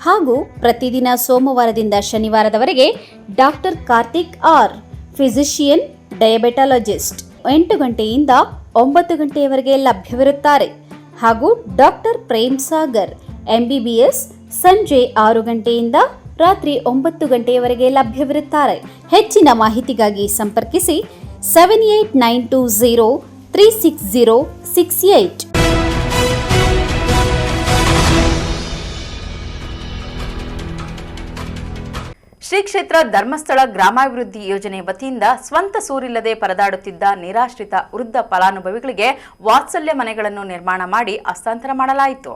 [SPEAKER 12] ಹಾಗೂ ಪ್ರತಿದಿನ ಸೋಮವಾರದಿಂದ ಶನಿವಾರದವರೆಗೆ ಡಾಕ್ಟರ್ ಕಾರ್ತಿಕ್ ಆರ್, ಫಿಸಿಷಿಯನ್, ಡಯಾಬೆಟಾಲಜಿಸ್ಟ್ 8 ಗಂಟೆಯಿಂದ 9 ಗಂಟೆಯವರೆಗೆ ಲಭ್ಯವಿರುತ್ತಾರೆ. ಹಾಗೂ ಡಾಕ್ಟರ್ ಪ್ರೇಮ್ ಸಾಗರ್, MBBS, ಸಂಜೆ 6 ಗಂಟೆಯಿಂದ ರಾತ್ರಿ 9 ಗಂಟೆಯವರೆಗೆ ಲಭ್ಯವಿರುತ್ತಾರೆ. ಹೆಚ್ಚಿನ ಮಾಹಿತಿಗಾಗಿ ಸಂಪರ್ಕಿಸಿ 7892036068.
[SPEAKER 2] ಶ್ರೀ ಕ್ಷೇತ್ರ ಧರ್ಮಸ್ಥಳ ಗ್ರಾಮಾಭಿವೃದ್ಧಿ ಯೋಜನೆ ವತಿಯಿಂದ ಸ್ವಂತ ಸೂರಿಲ್ಲದೆ ಪರದಾಡುತ್ತಿದ್ದ ನಿರಾಶ್ರಿತ ವೃದ್ಧ ಫಲಾನುಭವಿಗಳಿಗೆ ವಾತ್ಸಲ್ಯ ಮನೆಗಳನ್ನು ನಿರ್ಮಾಣ ಮಾಡಿ ಹಸ್ತಾಂತರ ಮಾಡಲಾಯಿತು.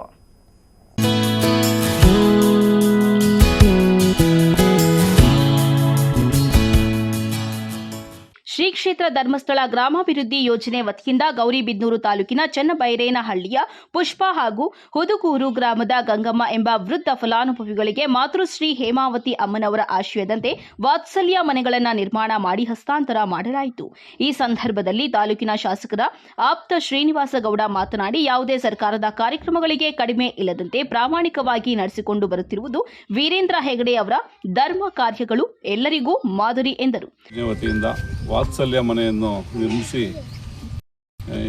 [SPEAKER 6] ಶ್ರೀ ಕ್ಷೇತ್ರ ಧರ್ಮಸ್ಥಳ ಗ್ರಾಮಾಭಿವೃದ್ಧಿ ಯೋಜನೆ ವತಿಯಿಂದ ಗೌರಿಬಿದನೂರು ತಾಲೂಕಿನ ಚನ್ನಬೈರೇನಹಳ್ಳಿಯ ಪುಷ್ಪ ಹಾಗೂ ಹುದುಗೂರು ಗ್ರಾಮದ ಗಂಗಮ್ಮ ಎಂಬ ವೃದ್ಧ ಫಲಾನುಭವಿಗಳಿಗೆ ಮಾತೃಶ್ರೀ ಹೇಮಾವತಿ ಅಮ್ಮನವರ ಆಶಯದಂತೆ ವಾತ್ಸಲ್ಯ ಮನೆಗಳನ್ನು ನಿರ್ಮಾಣ ಮಾಡಿ ಹಸ್ತಾಂತರ ಮಾಡಲಾಯಿತು. ಈ ಸಂದರ್ಭದಲ್ಲಿ ತಾಲೂಕಿನ ಶಾಸಕರ ಆಪ್ತ ಶ್ರೀನಿವಾಸ ಗೌಡ ಮಾತನಾಡಿ, ಯಾವುದೇ ಸರ್ಕಾರದ ಕಾರ್ಯಕ್ರಮಗಳಿಗೆ ಕಡಿಮೆ ಇಲ್ಲದಂತೆ ಪ್ರಾಮಾಣಿಕವಾಗಿ ನಡೆಸಿಕೊಂಡು ಬರುತ್ತಿರುವುದು ವೀರೇಂದ್ರ ಹೆಗಡೆ ಅವರ ಧರ್ಮ ಕಾರ್ಯಗಳು ಎಲ್ಲರಿಗೂ ಮಾದರಿ ಎಂದರು.
[SPEAKER 18] ವಾತ್ಸಲ್ಯ ಮನೆಯನ್ನು ನಿರ್ಮಿಸಿ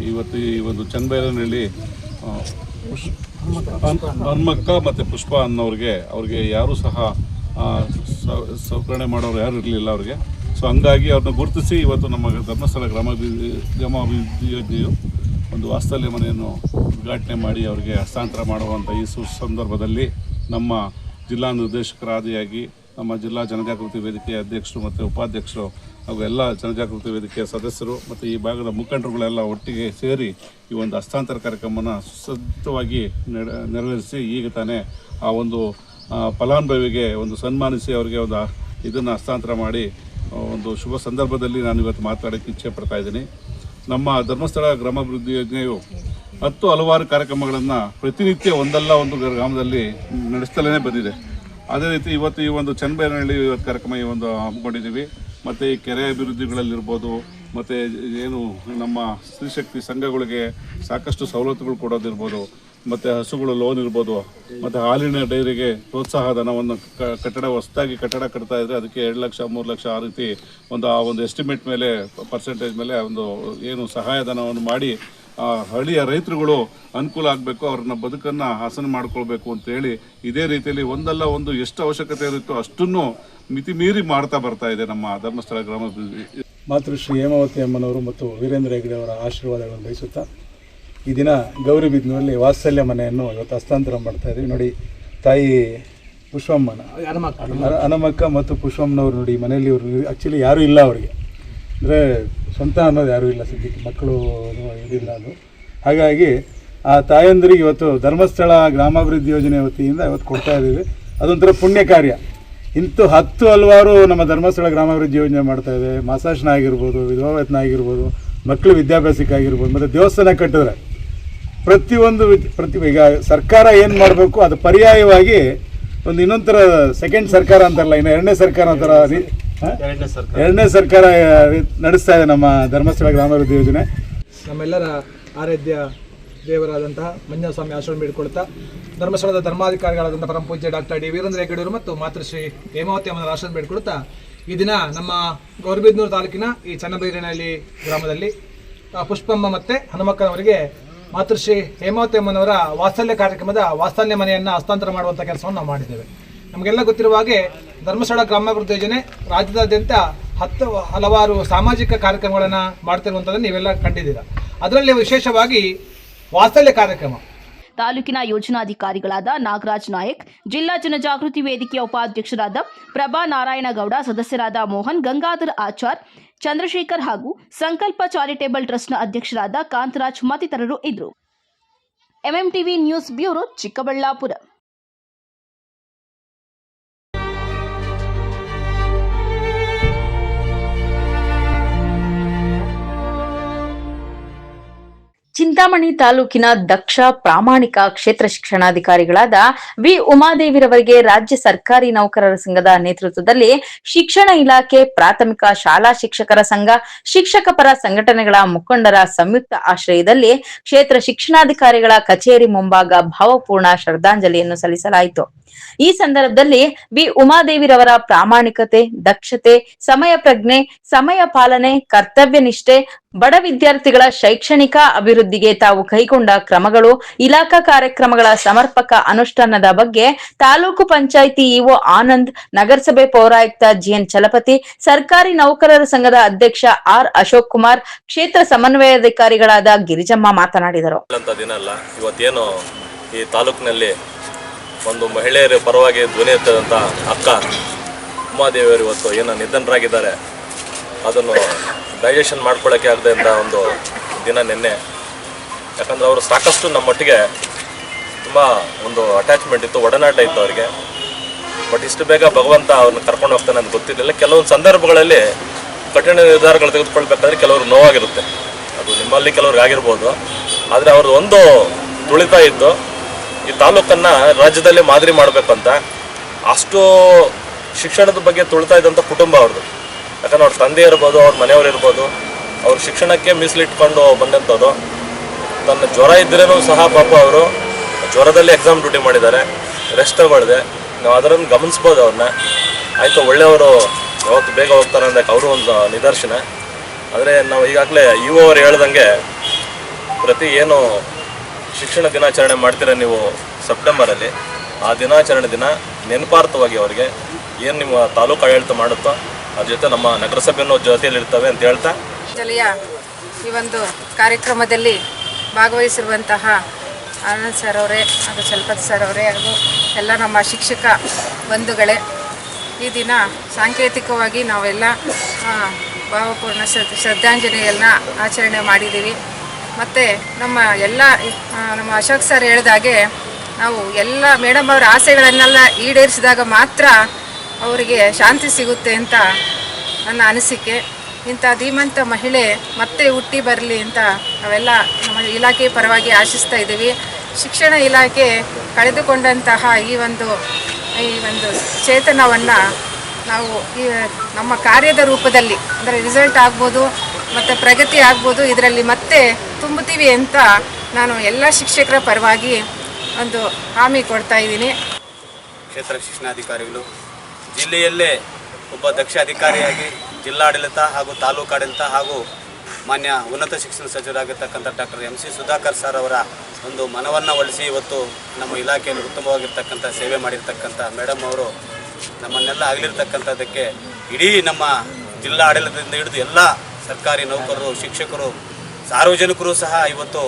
[SPEAKER 18] ಇವತ್ತು ಈ ಒಂದು ಚನ್ನಬೈರೇನಹಳ್ಳಿ ಹನುಮಕ್ಕ ಮತ್ತು ಪುಷ್ಪ ಅನ್ನೋರಿಗೆ ಅವ್ರಿಗೆ ಯಾರೂ ಸಹ ಸೌಕರ್ಯ ಮಾಡೋರು ಯಾರು ಇರಲಿಲ್ಲ ಅವ್ರಿಗೆ. ಸೊ ಹಂಗಾಗಿ ಅವ್ರನ್ನ ಗುರುತಿಸಿ ಇವತ್ತು ನಮ್ಮ ಧರ್ಮಸ್ಥಳ ಗ್ರಾಮಾಭಿವೃದ್ಧಿ ಯೋಜನೆಯು ಒಂದು ವಾತ್ಸಲ್ಯ ಮನೆಯನ್ನು ಉದ್ಘಾಟನೆ ಮಾಡಿ ಅವರಿಗೆ ಹಸ್ತಾಂತರ ಮಾಡುವಂಥ ಈ ಸಂದರ್ಭದಲ್ಲಿ ನಮ್ಮ ಜಿಲ್ಲಾ ನಿರ್ದೇಶಕರಾದಿಯಾಗಿ ನಮ್ಮ ಜಿಲ್ಲಾ ಜನಜಾಗೃತಿ ವೇದಿಕೆಯ ಅಧ್ಯಕ್ಷರು ಮತ್ತು ಉಪಾಧ್ಯಕ್ಷರು ಹಾಗೂ ಎಲ್ಲ ಜನಜಾಗೃತಿ ವೇದಿಕೆಯ ಸದಸ್ಯರು ಮತ್ತು ಈ ಭಾಗದ ಮುಖಂಡರುಗಳೆಲ್ಲ ಒಟ್ಟಿಗೆ ಸೇರಿ ಈ ಒಂದು ಹಸ್ತಾಂತರ ಕಾರ್ಯಕ್ರಮವನ್ನು ಸುಸಜ್ಜಿತವಾಗಿ ನೆರವೇರಿಸಿ ಈಗ ತಾನೇ ಆ ಒಂದು ಫಲಾನುಭವಿಗೆ ಒಂದು ಸನ್ಮಾನಿಸಿ ಅವರಿಗೆ ಒಂದು ಇದನ್ನು ಹಸ್ತಾಂತರ ಮಾಡಿ ಒಂದು ಶುಭ ಸಂದರ್ಭದಲ್ಲಿ ನಾನು ಇವತ್ತು ಮಾತಾಡೋಕ್ಕೆ ಇಚ್ಛೆ ಪಡ್ತಾ ಇದ್ದೀನಿ. ನಮ್ಮ ಧರ್ಮಸ್ಥಳ ಗ್ರಾಮಾಭಿವೃದ್ಧಿ ಯೋಜನೆಯು ಹಲವಾರು ಕಾರ್ಯಕ್ರಮಗಳನ್ನು ಪ್ರತಿನಿತ್ಯ ಒಂದಲ್ಲ ಒಂದು ಗ್ರಾಮದಲ್ಲಿ ನಡೆಸ್ತಲೇ ಬಂದಿದೆ. ಅದೇ ರೀತಿ ಇವತ್ತು ಈ ಒಂದು ಚನ್ನಬೈರೇನಹಳ್ಳಿ ಕಾರ್ಯಕ್ರಮ ಈ ಒಂದು ಹಮ್ಮಿಕೊಂಡಿದ್ದೀವಿ. ಮತ್ತು ಈ ಕೆರೆ ಅಭಿವೃದ್ಧಿಗಳಲ್ಲಿರ್ಬೋದು ಮತ್ತು ಏನು ನಮ್ಮ ಸ್ತ್ರೀಶಕ್ತಿ ಸಂಘಗಳಿಗೆ ಸಾಕಷ್ಟು ಸವಲತ್ತುಗಳು ಕೊಡೋದಿರ್ಬೋದು, ಮತ್ತು ಹಸುಗಳು ಲೋನ್ ಇರ್ಬೋದು, ಮತ್ತು ಹಾಲಿನ ಡೈರಿಗೆ ಪ್ರೋತ್ಸಾಹ ಧನವನ್ನು ಹೊಸದಾಗಿ ಕಟ್ಟಡ ಕಟ್ತಾ ಇದ್ದರೆ ಅದಕ್ಕೆ 2 ಲಕ್ಷ 3 ಲಕ್ಷ ಆ ರೀತಿ ಆ ಒಂದು ಎಸ್ಟಿಮೇಟ್ ಮೇಲೆ ಪರ್ಸೆಂಟೇಜ್ ಮೇಲೆ ಒಂದು ಏನು ಸಹಾಯಧನವನ್ನು ಮಾಡಿ ಹಳ್ಳಿಯ ರೈತರುಗಳು ಅನುಕೂಲ ಆಗಬೇಕು, ಅವ್ರನ್ನ ಬದುಕನ್ನು ಹಾಸನ ಮಾಡ್ಕೊಳ್ಬೇಕು ಅಂತೇಳಿ ಇದೇ ರೀತಿಯಲ್ಲಿ ಒಂದಲ್ಲ ಒಂದು ಎಷ್ಟು ಅವಶ್ಯಕತೆ ಇರುತ್ತೋ ಅಷ್ಟನ್ನು ಮಿತಿ ಮೀರಿ ಮಾಡ್ತಾ ಬರ್ತಾ ಇದೆ ನಮ್ಮ ಧರ್ಮಸ್ಥಳ ಗ್ರಾಮಾಭಿವೃದ್ಧಿ.
[SPEAKER 19] ಮಾತೃಶ್ರೀ ಹೇಮಾವತಿ ಅಮ್ಮನವರು ಮತ್ತು ವೀರೇಂದ್ರ ಹೆಗ್ಡೆ ಅವರ ಆಶೀರ್ವಾದಗಳನ್ನು ಬಯಸುತ್ತಾ ಈ ದಿನ ಗೌರಿಬಿದನೂರಲ್ಲಿ ವಾತ್ಸಲ್ಯ ಮನೆಯನ್ನು ಇವತ್ತು ಹಸ್ತಾಂತರ ಮಾಡ್ತಾ ಇದ್ದೀವಿ. ನೋಡಿ, ತಾಯಿ ಪುಷ್ಪಮ್ಮನ ಹನುಮಕ್ಕ ಮತ್ತು ಪುಷ್ಪಮ್ಮನವರು ನೋಡಿ, ಮನೆಯಲ್ಲಿ ಇವರು ಆ್ಯಕ್ಚುಲಿ ಯಾರೂ ಇಲ್ಲ ಅವರಿಗೆ, ಅಂದರೆ ಸ್ವಂತ ಅನ್ನೋದು ಯಾರೂ ಇಲ್ಲ, ಸದ್ಯಕ್ಕೆ ಮಕ್ಕಳು ಇದಿಲ್ಲ ಅದು. ಹಾಗಾಗಿ ಆ ತಾಯಂದಿರಿಗೆ ಇವತ್ತು ಧರ್ಮಸ್ಥಳ ಗ್ರಾಮಾಭಿವೃದ್ಧಿ ಯೋಜನೆ ವತಿಯಿಂದ ಇವತ್ತು ಕೊಡ್ತಾ ಇದ್ದೀವಿ. ಅದೊಂಥರ ಪುಣ್ಯ ಕಾರ್ಯ. ಇಂಥ 10 ಹಲವಾರು ನಮ್ಮ ಧರ್ಮಸ್ಥಳ ಗ್ರಾಮಾಭಿವೃದ್ಧಿ ಯೋಜನೆ ಮಾಡ್ತಾ ಇದೆ. ಮಾಸಾಶನ ಆಗಿರ್ಬೋದು, ವಿಧವಾ ವೇತನ ಆಗಿರ್ಬೋದು, ಮಕ್ಕಳ ವಿದ್ಯಾಭ್ಯಾಸಕ್ಕಾಗಿರ್ಬೋದು, ಮತ್ತು ದೇವಸ್ಥಾನ ಕಟ್ಟಿದ್ರೆ ಪ್ರತಿ ಈಗ ಸರ್ಕಾರ ಏನು ಮಾಡಬೇಕು ಅದು ಪರ್ಯಾಯವಾಗಿ ಒಂದು ಇನ್ನೊಂಥರ ಸೆಕೆಂಡ್ ಸರ್ಕಾರ ಅಂತಾರಲ್ಲ, ಇನ್ನು ಎರಡನೇ ಸರ್ಕಾರ ಅಂತಾರ, ಎರಡನೇ ಸರ್ಕಾರ ನಡೆಸ್ತಾ ಇದೆ ನಮ್ಮ ಧರ್ಮಸ್ಥಳ ಗ್ರಾಮಾಭಿವೃದ್ಧಿ ಯೋಜನೆ.
[SPEAKER 20] ನಮ್ಮೆಲ್ಲರ ಆರಾಧ್ಯ ದೇವರಾದಂತಹ ಮಂಜಸ್ವಾಮಿ ಆಶ್ರಮ ಬೇಡಿಕೊಳ್ತಾ ಧರ್ಮಸ್ಥಳದ ಧರ್ಮಾಧಿಕಾರಿಗಳಾದಂಥ ಪರಮ ಪೂಜ್ಯ ಡಾಕ್ಟರ್ ಡಿ ವೀರೇಂದ್ರ ಹೆಗ್ಗಡೆಯವರು ಮತ್ತು ಮಾತೃಶ್ರೀ ಹೇಮಾವತಿ ಅಮ್ಮನ ಆಶ್ರಮ ಬೇಡಿಕೊಳ್ತಾ ಈ ದಿನ ನಮ್ಮ ಗೌರಿಬಿದನೂರು ತಾಲೂಕಿನ ಈ ಚನ್ನಬೈರನಹಳ್ಳಿ ಗ್ರಾಮದಲ್ಲಿ ಪುಷ್ಪಮ್ಮ ಮತ್ತು ಹನುಮಕ್ಕನವರಿಗೆ ಮಾತೃಶ್ರೀ ಹೇಮಾವತಿ ಅಮ್ಮನವರ ವಾತ್ಸಲ್ಯ ಕಾರ್ಯಕ್ರಮದ ವಾತ್ಸಲ್ಯ ಮನೆಯನ್ನು ಹಸ್ತಾಂತರ ಮಾಡುವಂಥ ಕೆಲಸವನ್ನು ನಾವು ಮಾಡಿದ್ದೇವೆ. ನಮಗೆಲ್ಲ ಗೊತ್ತಿರುವ ಹಾಗೆ ಧರ್ಮಸ್ಥಳ ಗ್ರಾಮಾಭಿವೃದ್ಧಿ ಯೋಜನೆ ರಾಜ್ಯದಾದ್ಯಂತ ಹಲವಾರು ಸಾಮಾಜಿಕ ಕಾರ್ಯಕ್ರಮಗಳನ್ನು ಮಾಡ್ತಿರುವಂಥದ್ದನ್ನು ನೀವೆಲ್ಲ ಕಂಡಿದ್ದೀರಾ. ಅದರಲ್ಲಿ ವಿಶೇಷವಾಗಿ ವಾತ್ಸಲ್ಯ ಕಾರ್ಯಕ್ರಮ
[SPEAKER 6] ತಾಲೂಕಿನ ಯೋಜನಾಧಿಕಾರಿಗಳಾದ ನಾಗರಾಜ್ ನಾಯಕ್, ಜಿಲ್ಲಾ ಜನಜಾಗೃತಿ ವೇದಿಕೆಯ ಉಪಾಧ್ಯಕ್ಷರಾದ ಪ್ರಭಾ ನಾರಾಯಣಗೌಡ, ಸದಸ್ಯರಾದ ಮೋಹನ್, ಗಂಗಾಧರ್ ಆಚಾರ್, ಚಂದ್ರಶೇಖರ್ ಹಾಗೂ ಸಂಕಲ್ಪ ಚಾರಿಟೇಬಲ್ ಟ್ರಸ್ಟ್ನ ಅಧ್ಯಕ್ಷರಾದ ಕಾಂತರಾಜ್ ಮತ್ತಿತರರು ಇದ್ದರು. MMTV news bureau, Chikkaballapur.
[SPEAKER 2] Chintamani ತಾಲೂಕಿನ ದಕ್ಷ ಪ್ರಾಮಾಣಿಕ ಕ್ಷೇತ್ರ ಶಿಕ್ಷಣಾಧಿಕಾರಿಗಳಾದ ವಿ ಉಮಾದೇವಿರವರಿಗೆ ರಾಜ್ಯ ಸರ್ಕಾರಿ ನೌಕರರ ಸಂಘದ ನೇತೃತ್ವದಲ್ಲಿ ಶಿಕ್ಷಣ ಇಲಾಖೆ, ಪ್ರಾಥಮಿಕ ಶಾಲಾ ಶಿಕ್ಷಕರ ಸಂಘ, ಶಿಕ್ಷಕ ಪರ ಸಂಘಟನೆಗಳ ಮುಖಂಡರ ಸಂಯುಕ್ತ ಆಶ್ರಯದಲ್ಲಿ ಕ್ಷೇತ್ರ ಶಿಕ್ಷಣಾಧಿಕಾರಿಗಳ ಕಚೇರಿ ಮುಂಭಾಗ ಭಾವಪೂರ್ಣ ಶ್ರದ್ಧಾಂಜಲಿಯನ್ನು ಸಲ್ಲಿಸಲಾಯಿತು. ಈ ಸಂದರ್ಭದಲ್ಲಿ ವಿ ಉಮಾದೇವಿರವರ ಪ್ರಾಮಾಣಿಕತೆ, ದಕ್ಷತೆ, ಸಮಯ ಪ್ರಜ್ಞೆ, ಸಮಯ ಪಾಲನೆ, ಕರ್ತವ್ಯ ನಿಷ್ಠೆ, ಬಡ ವಿದ್ಯಾರ್ಥಿಗಳ ಶೈಕ್ಷಣಿಕ ಅಭಿವೃದ್ಧಿಗೆ ತಾವು ಕೈಗೊಂಡ ಕ್ರಮಗಳು, ಇಲಾಖಾ ಕಾರ್ಯಕ್ರಮಗಳ ಸಮರ್ಪಕ ಅನುಷ್ಠಾನದ ಬಗ್ಗೆ ತಾಲೂಕು ಪಂಚಾಯಿತಿ ಇಒ ಆನಂದ್, ನಗರಸಭೆ ಪೌರಾಯುಕ್ತ ಜಿಎನ್ ಚಲಪತಿ, ಸರ್ಕಾರಿ ನೌಕರರ ಸಂಘದ ಅಧ್ಯಕ್ಷ ಆರ್ ಅಶೋಕ್ ಕುಮಾರ್, ಕ್ಷೇತ್ರ ಸಮನ್ವಯಾಧಿಕಾರಿಗಳಾದ ಗಿರಿಜಮ್ಮ ಮಾತನಾಡಿದರು.
[SPEAKER 21] ಇವತ್ತೇನು ಈ ತಾಲೂಕಿನಲ್ಲಿ ಒಂದು ಮಹಿಳೆಯರ ಪರವಾಗಿ ಧ್ವನಿ ಎತ್ತದಂಥ ಅಕ್ಕ ಉಮಾದೇವಿಯವರು ಇವತ್ತು ಏನು ನಿಧನರಾಗಿದ್ದಾರೆ, ಅದನ್ನು ಡೈಜೆಷನ್ ಮಾಡ್ಕೊಳ್ಳೋಕ್ಕೆ ಆಗದೆ ಅಂತ ಒಂದು ದಿನ ನಿನ್ನೆ. ಯಾಕಂದರೆ ಅವರು ಸಾಕಷ್ಟು ನಮ್ಮೊಟ್ಟಿಗೆ ತುಂಬ ಒಂದು ಅಟ್ಯಾಚ್ಮೆಂಟ್ ಇತ್ತು, ಒಡನಾಟ ಇತ್ತು ಅವರಿಗೆ. ಬಟ್ ಇಷ್ಟು ಬೇಗ ಭಗವಂತ ಅವ್ರನ್ನ ಕರ್ಕೊಂಡು ಹೋಗ್ತಾನೆ ಅಂತ ಗೊತ್ತಿರಲಿಲ್ಲ. ಕೆಲವೊಂದು ಸಂದರ್ಭಗಳಲ್ಲಿ ಕಠಿಣ ನಿರ್ಧಾರಗಳು ತೆಗೆದುಕೊಳ್ಬೇಕಾದ್ರೆ ಕೆಲವರು ನೋವಾಗಿರುತ್ತೆ, ಅದು ನಿಮ್ಮಲ್ಲಿ ಕೆಲವ್ರಿಗೆ ಆಗಿರ್ಬೋದು. ಆದರೆ ಅವ್ರದ್ದು ಒಂದು ತುಳಿತ ಇತ್ತು, ಈ ತಾಲೂಕನ್ನು ರಾಜ್ಯದಲ್ಲೇ ಮಾದರಿ ಮಾಡಬೇಕಂತ. ಅಷ್ಟು ಶಿಕ್ಷಣದ ಬಗ್ಗೆ ತುಳಿತಾ ಇದ್ದಂಥ ಕುಟುಂಬ ಅವ್ರದ್ದು. ಯಾಕಂದ್ರೆ ಅವ್ರ ತಂದೆ ಇರ್ಬೋದು, ಅವ್ರ ಮನೆಯವರು ಇರ್ಬೋದು, ಅವ್ರ ಶಿಕ್ಷಣಕ್ಕೆ ಮೀಸಲಿಟ್ಕೊಂಡು ಬಂದಂಥದ್ದು. ತನ್ನ ಜ್ವರ ಇದ್ರೇನೂ ಸಹ ಪಾಪ ಅವರು ಜ್ವರದಲ್ಲಿ ಎಕ್ಸಾಮ್ ಡ್ಯೂಟಿ ಮಾಡಿದ್ದಾರೆ, ರೆಸ್ಟ್ ತಗೊಳ್ದೆ. ನಾವು ಅದನ್ನು ಗಮನಿಸ್ಬೋದು ಅವ್ರನ್ನ. ಆಯಿತು, ಒಳ್ಳೆಯವರು ಯಾವತ್ತು ಬೇಗ ಹೋಗ್ತಾರೆ ಅಂದಕ್ಕೆ ಅವರು ಒಂದು ನಿದರ್ಶನ. ಆದರೆ ನಾವು ಈಗಾಗಲೇ ಇಒ ಅವರು ಹೇಳ್ದಂಗೆ ಪ್ರತಿ ಏನು ಶಿಕ್ಷಣ ದಿನಾಚರಣೆ ಮಾಡ್ತೀರ ನೀವು ಸೆಪ್ಟೆಂಬರಲ್ಲಿ, ಆ ದಿನಾಚರಣೆ ದಿನ ನೆನಪಾರ್ಥವಾಗಿ ಅವರಿಗೆ ಏನು ನಿಮ್ಮ ತಾಲೂಕು ಆಡಳಿತ ಮಾಡುತ್ತೋ ಅದ್ರ ಜೊತೆ ನಮ್ಮ ನಗರಸಭೆಯೂ ಜೊತೆಯಲ್ಲಿ ಇರ್ತವೆ ಅಂತ ಹೇಳ್ತಾ
[SPEAKER 22] ಜಿಲ್ಲೆಯ ಈ ಒಂದು ಕಾರ್ಯಕ್ರಮದಲ್ಲಿ ಭಾಗವಹಿಸಿರುವಂತಹ ಆನಂದ್ ಸರ್ ಅವರೇ ಹಾಗೂ ಚಲಪತಿ ಸರ್ ಅವರೇ ಹಾಗೂ ಎಲ್ಲ ನಮ್ಮ ಶಿಕ್ಷಕ ಬಂಧುಗಳೇ, ಈ ದಿನ ಸಾಂಕೇತಿಕವಾಗಿ ನಾವೆಲ್ಲ ಭಾವಪೂರ್ಣ ಶ್ರದ್ಧಾಂಜಲಿಯನ್ನು ಆಚರಣೆ ಮಾಡಿದ್ದೀವಿ. ಮತ್ತು ನಮ್ಮ ಅಶೋಕ್ ಸರ್ ಹೇಳಿದಾಗೆ ನಾವು ಎಲ್ಲ ಮೇಡಮ್ ಅವರ ಆಸೆಗಳನ್ನೆಲ್ಲ ಈಡೇರಿಸಿದಾಗ ಮಾತ್ರ ಅವರಿಗೆ ಶಾಂತಿ ಸಿಗುತ್ತೆ ಅಂತ ನನ್ನ ಅನಿಸಿಕೆ. ಇಂಥ ಧೀಮಂತ ಮಹಿಳೆ ಮತ್ತೆ ಹುಟ್ಟಿ ಬರಲಿ ಅಂತ ನಾವೆಲ್ಲ ನಮ್ಮ ಇಲಾಖೆ ಪರವಾಗಿ ಆಶಿಸ್ತಾ ಇದ್ದೀವಿ. ಶಿಕ್ಷಣ ಇಲಾಖೆ ಕಳೆದುಕೊಂಡಂತಹ ಈ ಒಂದು ಚೇತನವನ್ನು ನಾವು ನಮ್ಮ ಕಾರ್ಯದ ರೂಪದಲ್ಲಿ, ಅಂದರೆ ರಿಸಲ್ಟ್ ಆಗ್ಬೋದು ಮತ್ತು ಪ್ರಗತಿ ಆಗ್ಬೋದು, ಇದರಲ್ಲಿ ಮತ್ತೆ ತುಂಬುತ್ತೀವಿ ಅಂತ ನಾನು ಎಲ್ಲ ಶಿಕ್ಷಕರ ಪರವಾಗಿ ಒಂದು ಹಾಮಿ ಕೊಡ್ತಾ ಇದ್ದೀನಿ.
[SPEAKER 10] ಕ್ಷೇತ್ರ ಶಿಕ್ಷಣಾಧಿಕಾರಿಗಳು ಜಿಲ್ಲೆಯಲ್ಲೇ ಒಬ್ಬ ದಕ್ಷ ಅಧಿಕಾರಿಯಾಗಿ ಜಿಲ್ಲಾಡಳಿತ ಹಾಗೂ ತಾಲೂಕಾಡಳಿತ ಹಾಗೂ ಮಾನ್ಯ ಉನ್ನತ ಶಿಕ್ಷಣ ಸಚಿವರಾಗಿರ್ತಕ್ಕಂಥ ಡಾಕ್ಟರ್ MC ಸುಧಾಕರ್ ಸರ್ ಅವರ ಒಂದು ಮನವನ್ನು ಒಲಿಸಿ ಇವತ್ತು ನಮ್ಮ ಇಲಾಖೆಯಲ್ಲಿ ಉತ್ತಮವಾಗಿರ್ತಕ್ಕಂಥ ಸೇವೆ ಮಾಡಿರ್ತಕ್ಕಂಥ ಮೇಡಮ್ ಅವರು ನಮ್ಮನ್ನೆಲ್ಲ ಆಗಲಿರ್ತಕ್ಕಂಥದ್ದಕ್ಕೆ ಇಡೀ ನಮ್ಮ ಜಿಲ್ಲಾ ಆಡಳಿತದಿಂದ ಹಿಡಿದು ಎಲ್ಲ ಸರ್ಕಾರಿ ನೌಕರರು, ಶಿಕ್ಷಕರು, ಸಾರ್ವಜನಿಕರು ಸಹ ಇವತ್ತು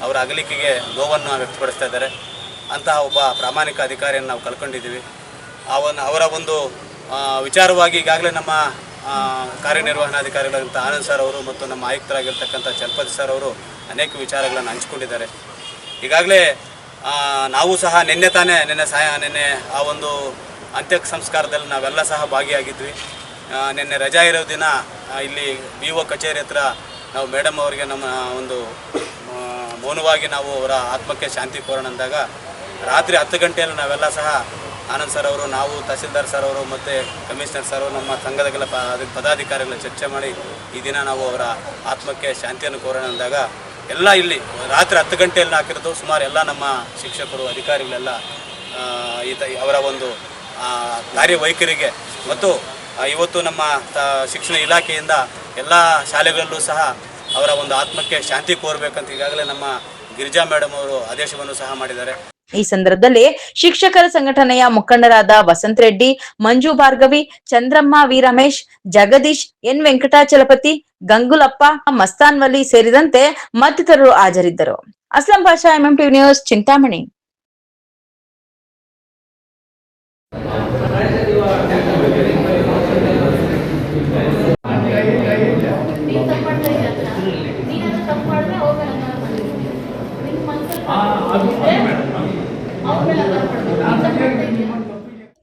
[SPEAKER 10] ಅವರ ಅಗಲಿಕೆಗೆ ನೋವನ್ನು ವ್ಯಕ್ತಪಡಿಸ್ತಾ ಇದ್ದಾರೆ. ಅಂತಹ ಒಬ್ಬ ಪ್ರಾಮಾಣಿಕ ಅಧಿಕಾರಿಯನ್ನು ನಾವು ಕಳ್ಕೊಂಡಿದ್ದೀವಿ. ಅವರ ಒಂದು ವಿಚಾರವಾಗಿ ಈಗಾಗಲೇ ನಮ್ಮ ಕಾರ್ಯನಿರ್ವಹಣಾಧಿಕಾರಿಗಳಾದಂಥ ಆನಂದ್ ಸರ್ ಅವರು ಮತ್ತು ನಮ್ಮ ಆಯುಕ್ತರಾಗಿರ್ತಕ್ಕಂಥ ಚಲಪತಿ ಸರ್ ಅವರು ಅನೇಕ ವಿಚಾರಗಳನ್ನು ಹಂಚಿಕೊಂಡಿದ್ದಾರೆ. ಈಗಾಗಲೇ ನಾವು ಸಹ ನಿನ್ನೆ ಆ ಒಂದು ಅಂತ್ಯ ಸಂಸ್ಕಾರದಲ್ಲಿ ನಾವೆಲ್ಲ ಸಹ ಭಾಗಿಯಾಗಿದ್ವಿ. ನಿನ್ನೆ ರಜಾ ಇರೋ ದಿನ ಇಲ್ಲಿ BO ಕಚೇರಿ ಹತ್ರ ನಾವು ಮೇಡಮ್ ಅವರಿಗೆ ನಮ್ಮ ಒಂದು ಮೌನವಾಗಿ ನಾವು ಅವರ ಆತ್ಮಕ್ಕೆ ಶಾಂತಿ ಕೋರೋಣ ಅಂದಾಗ ರಾತ್ರಿ 10 ಗಂಟೆಯಲ್ಲಿ ನಾವೆಲ್ಲ ಸಹ ಆನಂದ್ ಸರ್ ಅವರು, ನಾವು ತಹಸೀಲ್ದಾರ್ ಸರ್ ಅವರು ಮತ್ತು ಕಮಿಷನರ್ ಸರ್ ಅವರು, ನಮ್ಮ ಸಂಘದಗೆಲ್ಲ ಪದಾಧಿಕಾರಿಗಳ ಚರ್ಚೆ ಮಾಡಿ ಈ ದಿನ ನಾವು ಅವರ ಆತ್ಮಕ್ಕೆ ಶಾಂತಿಯನ್ನು ಕೋರೋಣ ಅಂದಾಗ ಎಲ್ಲ ಇಲ್ಲಿ ರಾತ್ರಿ 10 ಗಂಟೆಯಲ್ಲಿ ಹಾಕಿರೋದು. ಸುಮಾರು ಎಲ್ಲ ನಮ್ಮ ಶಿಕ್ಷಕರು, ಅಧಿಕಾರಿಗಳೆಲ್ಲ ಅವರ ಒಂದು ಕಾರ್ಯವೈಖರಿಗೆ ಮತ್ತು ಇವತ್ತು ನಮ್ಮ ಶಿಕ್ಷಣ ಇಲಾಖೆಯಿಂದ ಎಲ್ಲ ಶಾಲೆಗಳಲ್ಲೂ ಸಹ ಅವರ ಒಂದು ಆತ್ಮಕ್ಕೆ ಶಾಂತಿ ಕೋರಬೇಕಂತ ಈಗಾಗಲೇ ನಮ್ಮ ಗಿರಿಜಾ ಮೇಡಮ್ ಅವರು ಆದೇಶವನ್ನು ಸಹ ಮಾಡಿದ್ದಾರೆ.
[SPEAKER 2] ಈ ಸಂದರ್ಭದಲ್ಲಿ ಶಿಕ್ಷಕರ ಸಂಘಟನೆಯ ಮುಖಂಡರಾದ ವಸಂತ್ ರೆಡ್ಡಿ, ಮಂಜು ಭಾರ್ಗವಿ, ಚಂದ್ರಮ್ಮ ವಿ ರಮೇಶ್, ಜಗದೀಶ್, ಎನ್ ವೆಂಕಟಾಚಲಪತಿ, ಗಂಗುಲಪ್ಪ, ಮಸ್ತಾನ್ ವಲಿ ಸೇರಿದಂತೆ ಮತ್ತಿತರರು ಹಾಜರಿದ್ದರು. Aslam Pasha, MMTV news, Chintamani.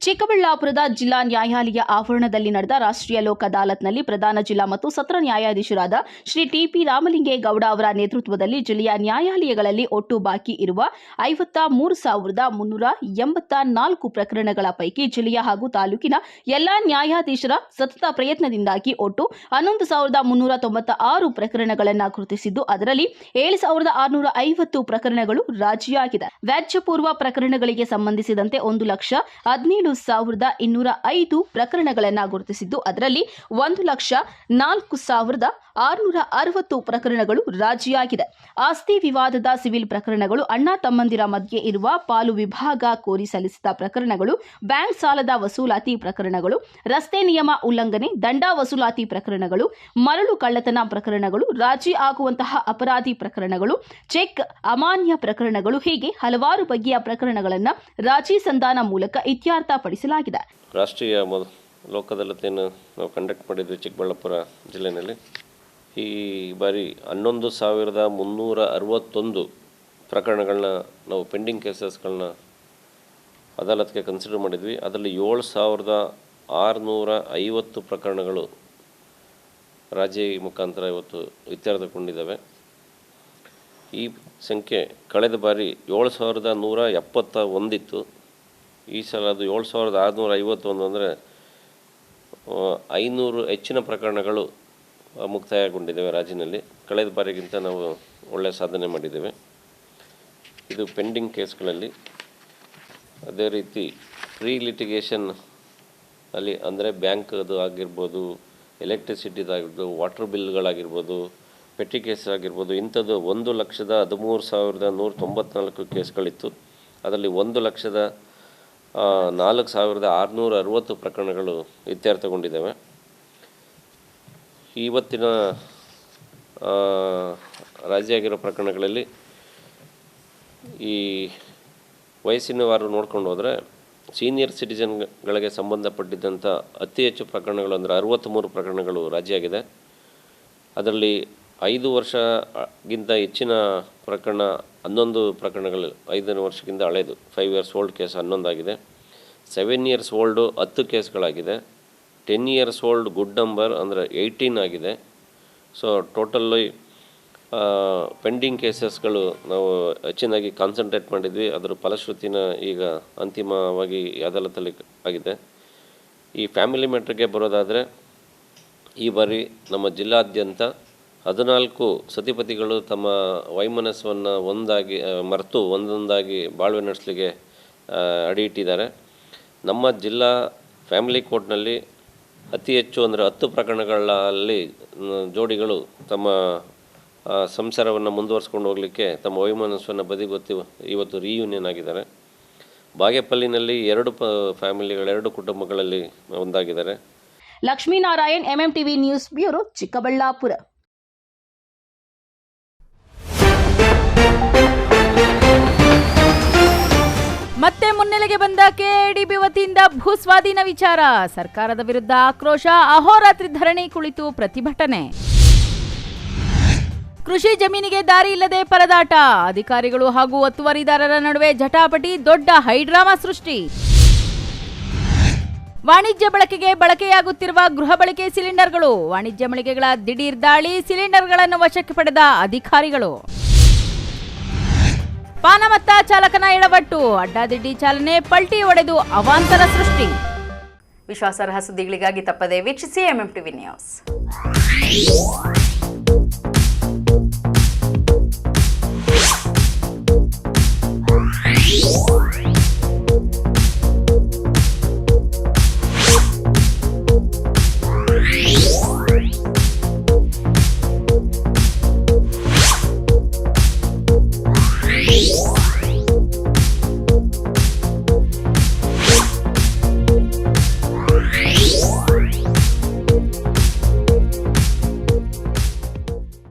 [SPEAKER 6] ಚಿಕ್ಕಬಳ್ಳಾಪುರದ ಜಿಲ್ಲಾ ನ್ಯಾಯಾಲಯ ಆವರಣದಲ್ಲಿ ನಡೆದ ರಾಷ್ಟ್ರೀಯ ಲೋಕ್ ಅದಾಲತ್ನಲ್ಲಿ ಪ್ರಧಾನ ಜಿಲ್ಲಾ ಮತ್ತು ಸತ್ರ ನ್ಯಾಯಾಧೀಶರಾದ ಶ್ರೀ TP ರಾಮಲಿಂಗೇಗೌಡ ಅವರ ನೇತೃತ್ವದಲ್ಲಿ ಜಿಲ್ಲೆಯ ನ್ಯಾಯಾಲಯಗಳಲ್ಲಿ ಒಟ್ಟು ಬಾಕಿ ಇರುವ 53,384 ಪ್ರಕರಣಗಳ ಪೈಕಿ ಜಿಲ್ಲೆಯ ಹಾಗೂ ತಾಲೂಕಿನ ಎಲ್ಲಾ ನ್ಯಾಯಾಧೀಶರ ಸತತ ಪ್ರಯತ್ನದಿಂದಾಗಿ ಒಟ್ಟು 11,396 ಪ್ರಕರಣಗಳನ್ನು ಗುರುತಿಸಿದ್ದು, ಅದರಲ್ಲಿ 7,650 ಪ್ರಕರಣಗಳು ರಾಜಿಯಾಗಿದೆ. ವ್ಯಾಜ್ಯಪೂರ್ವ ಪ್ರಕರಣಗಳಿಗೆ ಸಂಬಂಧಿಸಿದಂತೆ 1,17,205 ಪ್ರಕರಣಗಳನ್ನು ಗುರುತಿಸಿದ್ದು, ಅದರಲ್ಲಿ 1,04,660 ಪ್ರಕರಣಗಳು ರಾಜಿಯಾಗಿದೆ. ಆಸ್ತಿ ವಿವಾದದ ಸಿವಿಲ್ ಪ್ರಕರಣಗಳು, ಅಣ್ಣ ತಮ್ಮಂದಿರ ಮಧ್ಯೆ ಇರುವ ಪಾಲು ವಿಭಾಗ ಕೋರಿ ಸಲ್ಲಿಸಿದ ಪ್ರಕರಣಗಳು, ಬ್ಯಾಂಕ್ ಸಾಲದ ವಸೂಲಾತಿ ಪ್ರಕರಣಗಳು, ರಸ್ತೆ ನಿಯಮ ಉಲ್ಲಂಘನೆ, ದಂಡ ವಸೂಲಾತಿ ಪ್ರಕರಣಗಳು, ಮರಳು ಕಳ್ಳತನ ಪ್ರಕರಣಗಳು, ರಾಜಿ ಆಗುವಂತಹ ಅಪರಾಧಿ ಪ್ರಕರಣಗಳು, ಚೆಕ್ ಅಮಾನ್ಯ ಪ್ರಕರಣಗಳು, ಹೀಗೆ ಹಲವಾರು ಬಗೆಯ ಪ್ರಕರಣಗಳನ್ನು ರಾಜಿ ಸಂಧಾನ ಮೂಲಕ ಇತ್ಯರ್ಥಪಡಿಸಲಾಗಿದೆ.
[SPEAKER 1] ರಾಷ್ಟ್ರೀಯ ಲೋಕ್ ಅದಾಲತ್ನ ನಾವು ಕಂಡಕ್ಟ್ ಮಾಡಿದ್ವಿ ಚಿಕ್ಕಬಳ್ಳಾಪುರ ಜಿಲ್ಲೆಯಲ್ಲಿ. ಈ ಬಾರಿ 11,361 ಪ್ರಕರಣಗಳನ್ನ ನಾವು ಪೆಂಡಿಂಗ್ ಕೇಸಸ್ಗಳನ್ನ ಅದಾಲತ್ಗೆ ಕನ್ಸಿಡರ್ ಮಾಡಿದ್ವಿ. ಅದರಲ್ಲಿ 7,650 ಪ್ರಕರಣಗಳು ರಾಜಿ ಮುಖಾಂತರ ಇವತ್ತು ಇತ್ಯರ್ಥಗೊಂಡಿದ್ದಾವೆ. ಈ ಸಂಖ್ಯೆ ಕಳೆದ ಬಾರಿ 7,171 ಇತ್ತು. ಈ ಸಲ ಅದು 7,651 ಅಂದರೆ 500 ಹೆಚ್ಚಿನ ಪ್ರಕರಣಗಳು ಮುಕ್ತಾಯಗೊಂಡಿದ್ದೇವೆ ರಾಜಿನಲ್ಲಿ. ಕಳೆದ ಬಾರಿಗಿಂತ ನಾವು ಒಳ್ಳೆಯ ಸಾಧನೆ ಮಾಡಿದ್ದೇವೆ. ಇದು ಪೆಂಡಿಂಗ್ ಕೇಸ್ಗಳಲ್ಲಿ. ಅದೇ ರೀತಿ ಪ್ರೀ ಲಿಟಿಗೇಷನ್ ಅಲ್ಲಿ ಅಂದರೆ ಬ್ಯಾಂಕದು ಆಗಿರ್ಬೋದು, ಎಲೆಕ್ಟ್ರಿಸಿಟಿದಾಗಿರ್ಬೋದು, ವಾಟರ್ ಬಿಲ್ಗಳಾಗಿರ್ಬೋದು, ಪೆಟ್ಟಿ ಕೇಸ್ ಆಗಿರ್ಬೋದು, ಇಂಥದ್ದು 1,13,194 ಕೇಸ್ಗಳಿತ್ತು. ಅದರಲ್ಲಿ 1,04,660 ಪ್ರಕರಣಗಳು ಇತ್ಯರ್ಥಗೊಂಡಿದ್ದಾವೆ. ಇವತ್ತಿನ ರಾಜಿಯಾಗಿರೋ ಪ್ರಕರಣಗಳಲ್ಲಿ ಈ ವಯಸ್ಸಿನ ವಾರ ನೋಡ್ಕೊಂಡು ಹೋದರೆ ಸೀನಿಯರ್ ಸಿಟಿಜನ್ಗಳಿಗೆ ಸಂಬಂಧಪಟ್ಟಿದ್ದಂಥ ಅತಿ ಹೆಚ್ಚು ಪ್ರಕರಣಗಳು ಅಂದರೆ 63 ಪ್ರಕರಣಗಳು ರಾಜಿಯಾಗಿದೆ. ಅದರಲ್ಲಿ 5 ವರ್ಷಕ್ಕಿಂತ ಹೆಚ್ಚಿನ ಪ್ರಕರಣ 11 ಪ್ರಕರಣಗಳು, 5 ವರ್ಷಕ್ಕಿಂತ ಹಳೆಯದು 5 ಇಯರ್ಸ್ ಓಲ್ಡ್ ಕೇಸ್ 11 ಆಗಿದೆ. 7 years old 10 ಕೇಸ್ಗಳಾಗಿದೆ. 10 years old good number ಅಂದರೆ 18 ಆಗಿದೆ. ಸೊ ಟೋಟಲ್ಲಿ ಪೆಂಡಿಂಗ್ ಕೇಸಸ್ಗಳು ನಾವು ಹೆಚ್ಚಿನಾಗಿ ಕಾನ್ಸಂಟ್ರೇಟ್ ಮಾಡಿದ್ವಿ. ಅದರ ಫಲಶ್ರುತಿನ ಈಗ ಅಂತಿಮವಾಗಿ ಅದಾಲತಲ್ಲಿ ಆಗಿದೆ. ಈ ಫ್ಯಾಮಿಲಿ ಮ್ಯಾಟ್ರಿಗೆ ಬರೋದಾದರೆ ಈ ಬಾರಿ ನಮ್ಮ ಜಿಲ್ಲಾದ್ಯಂತ 14 ಸತಿಪತಿಗಳು ತಮ್ಮ ವೈಮನಸ್ಸನ್ನು ಮರೆತು ಒಂದೊಂದಾಗಿ ಬಾಳ್ವೆ ನಡೆಸಲಿಕ್ಕೆ ಅಡಿ ಇಟ್ಟಿದ್ದಾರೆ. ನಮ್ಮ ಜಿಲ್ಲಾ ಫ್ಯಾಮಿಲಿ ಕೋರ್ಟ್ನಲ್ಲಿ ಅತಿ ಹೆಚ್ಚು ಅಂದರೆ 10 ಪ್ರಕರಣಗಳಲ್ಲಿ ಜೋಡಿಗಳು ತಮ್ಮ ಸಂಸಾರವನ್ನು ಮುಂದುವರಿಸ್ಕೊಂಡು ಹೋಗಲಿಕ್ಕೆ ತಮ್ಮ ವೈಮನಸ್ಸನ್ನು ಬದಿಗೊತ್ತಿ ಇವತ್ತು ರೀಯೂನಿಯನ್ ಆಗಿದ್ದಾರೆ. ಬಾಗೇಪಲ್ಲಿನಲ್ಲಿ 2 ಕುಟುಂಬಗಳಲ್ಲಿ ಒಂದಾಗಿದ್ದಾರೆ.
[SPEAKER 6] Lakshminarayan, MMTV news bureau, Chikkaballapur.
[SPEAKER 2] ಮತ್ತೆ ಮುನ್ನೆಲೆಗೆ ಬಂದ ಕೆಎಡಿಬಿ ವತಿಯಿಂದ ಭೂಸ್ವಾಧೀನ ವಿಚಾರ. ಸರ್ಕಾರದ ವಿರುದ್ಧ ಆಕ್ರೋಶ, ಅಹೋರಾತ್ರಿ ಧರಣಿ ಕುಳಿತು ಪ್ರತಿಭಟನೆ. ಕೃಷಿ ಜಮೀನಿಗೆ ದಾರಿ ಇಲ್ಲದೆ ಪರದಾಟ, ಅಧಿಕಾರಿಗಳು ಹಾಗೂ ಒತ್ತುವರಿದಾರರ ನಡುವೆ ಜಟಾಪಟಿ, ದೊಡ್ಡ ಹೈಡ್ರಾಮಾ ಸೃಷ್ಟಿ. ವಾಣಿಜ್ಯ ಬಳಕೆಯಾಗುತ್ತಿರುವ ಗೃಹ ಬಳಕೆ ಸಿಲಿಂಡರ್ಗಳು, ವಾಣಿಜ್ಯ ಮಳಿಗೆಗಳ ದಿಢೀರ್ ದಾಳಿ, ಸಿಲಿಂಡರ್ಗಳನ್ನು ವಶಕ್ಕೆ ಪಡೆದ ಅಧಿಕಾರಿಗಳು. ಪಾನಮತ್ತ ಚಾಲಕನ ಎಡವಟ್ಟು, ಅಡ್ಡಾದಿಡ್ಡಿ ಚಾಲನೆ, ಪಲ್ಟಿ ಹೊಡೆದು ಅವಾಂತರ ಸೃಷ್ಟಿ. ವಿಶ್ವಾಸಾರ್ಹ ಸುದ್ದಿಗಳಿಗಾಗಿ ತಪ್ಪದೆ ವೀಕ್ಷಿಸಿ MMTV ನ್ಯೂಸ್.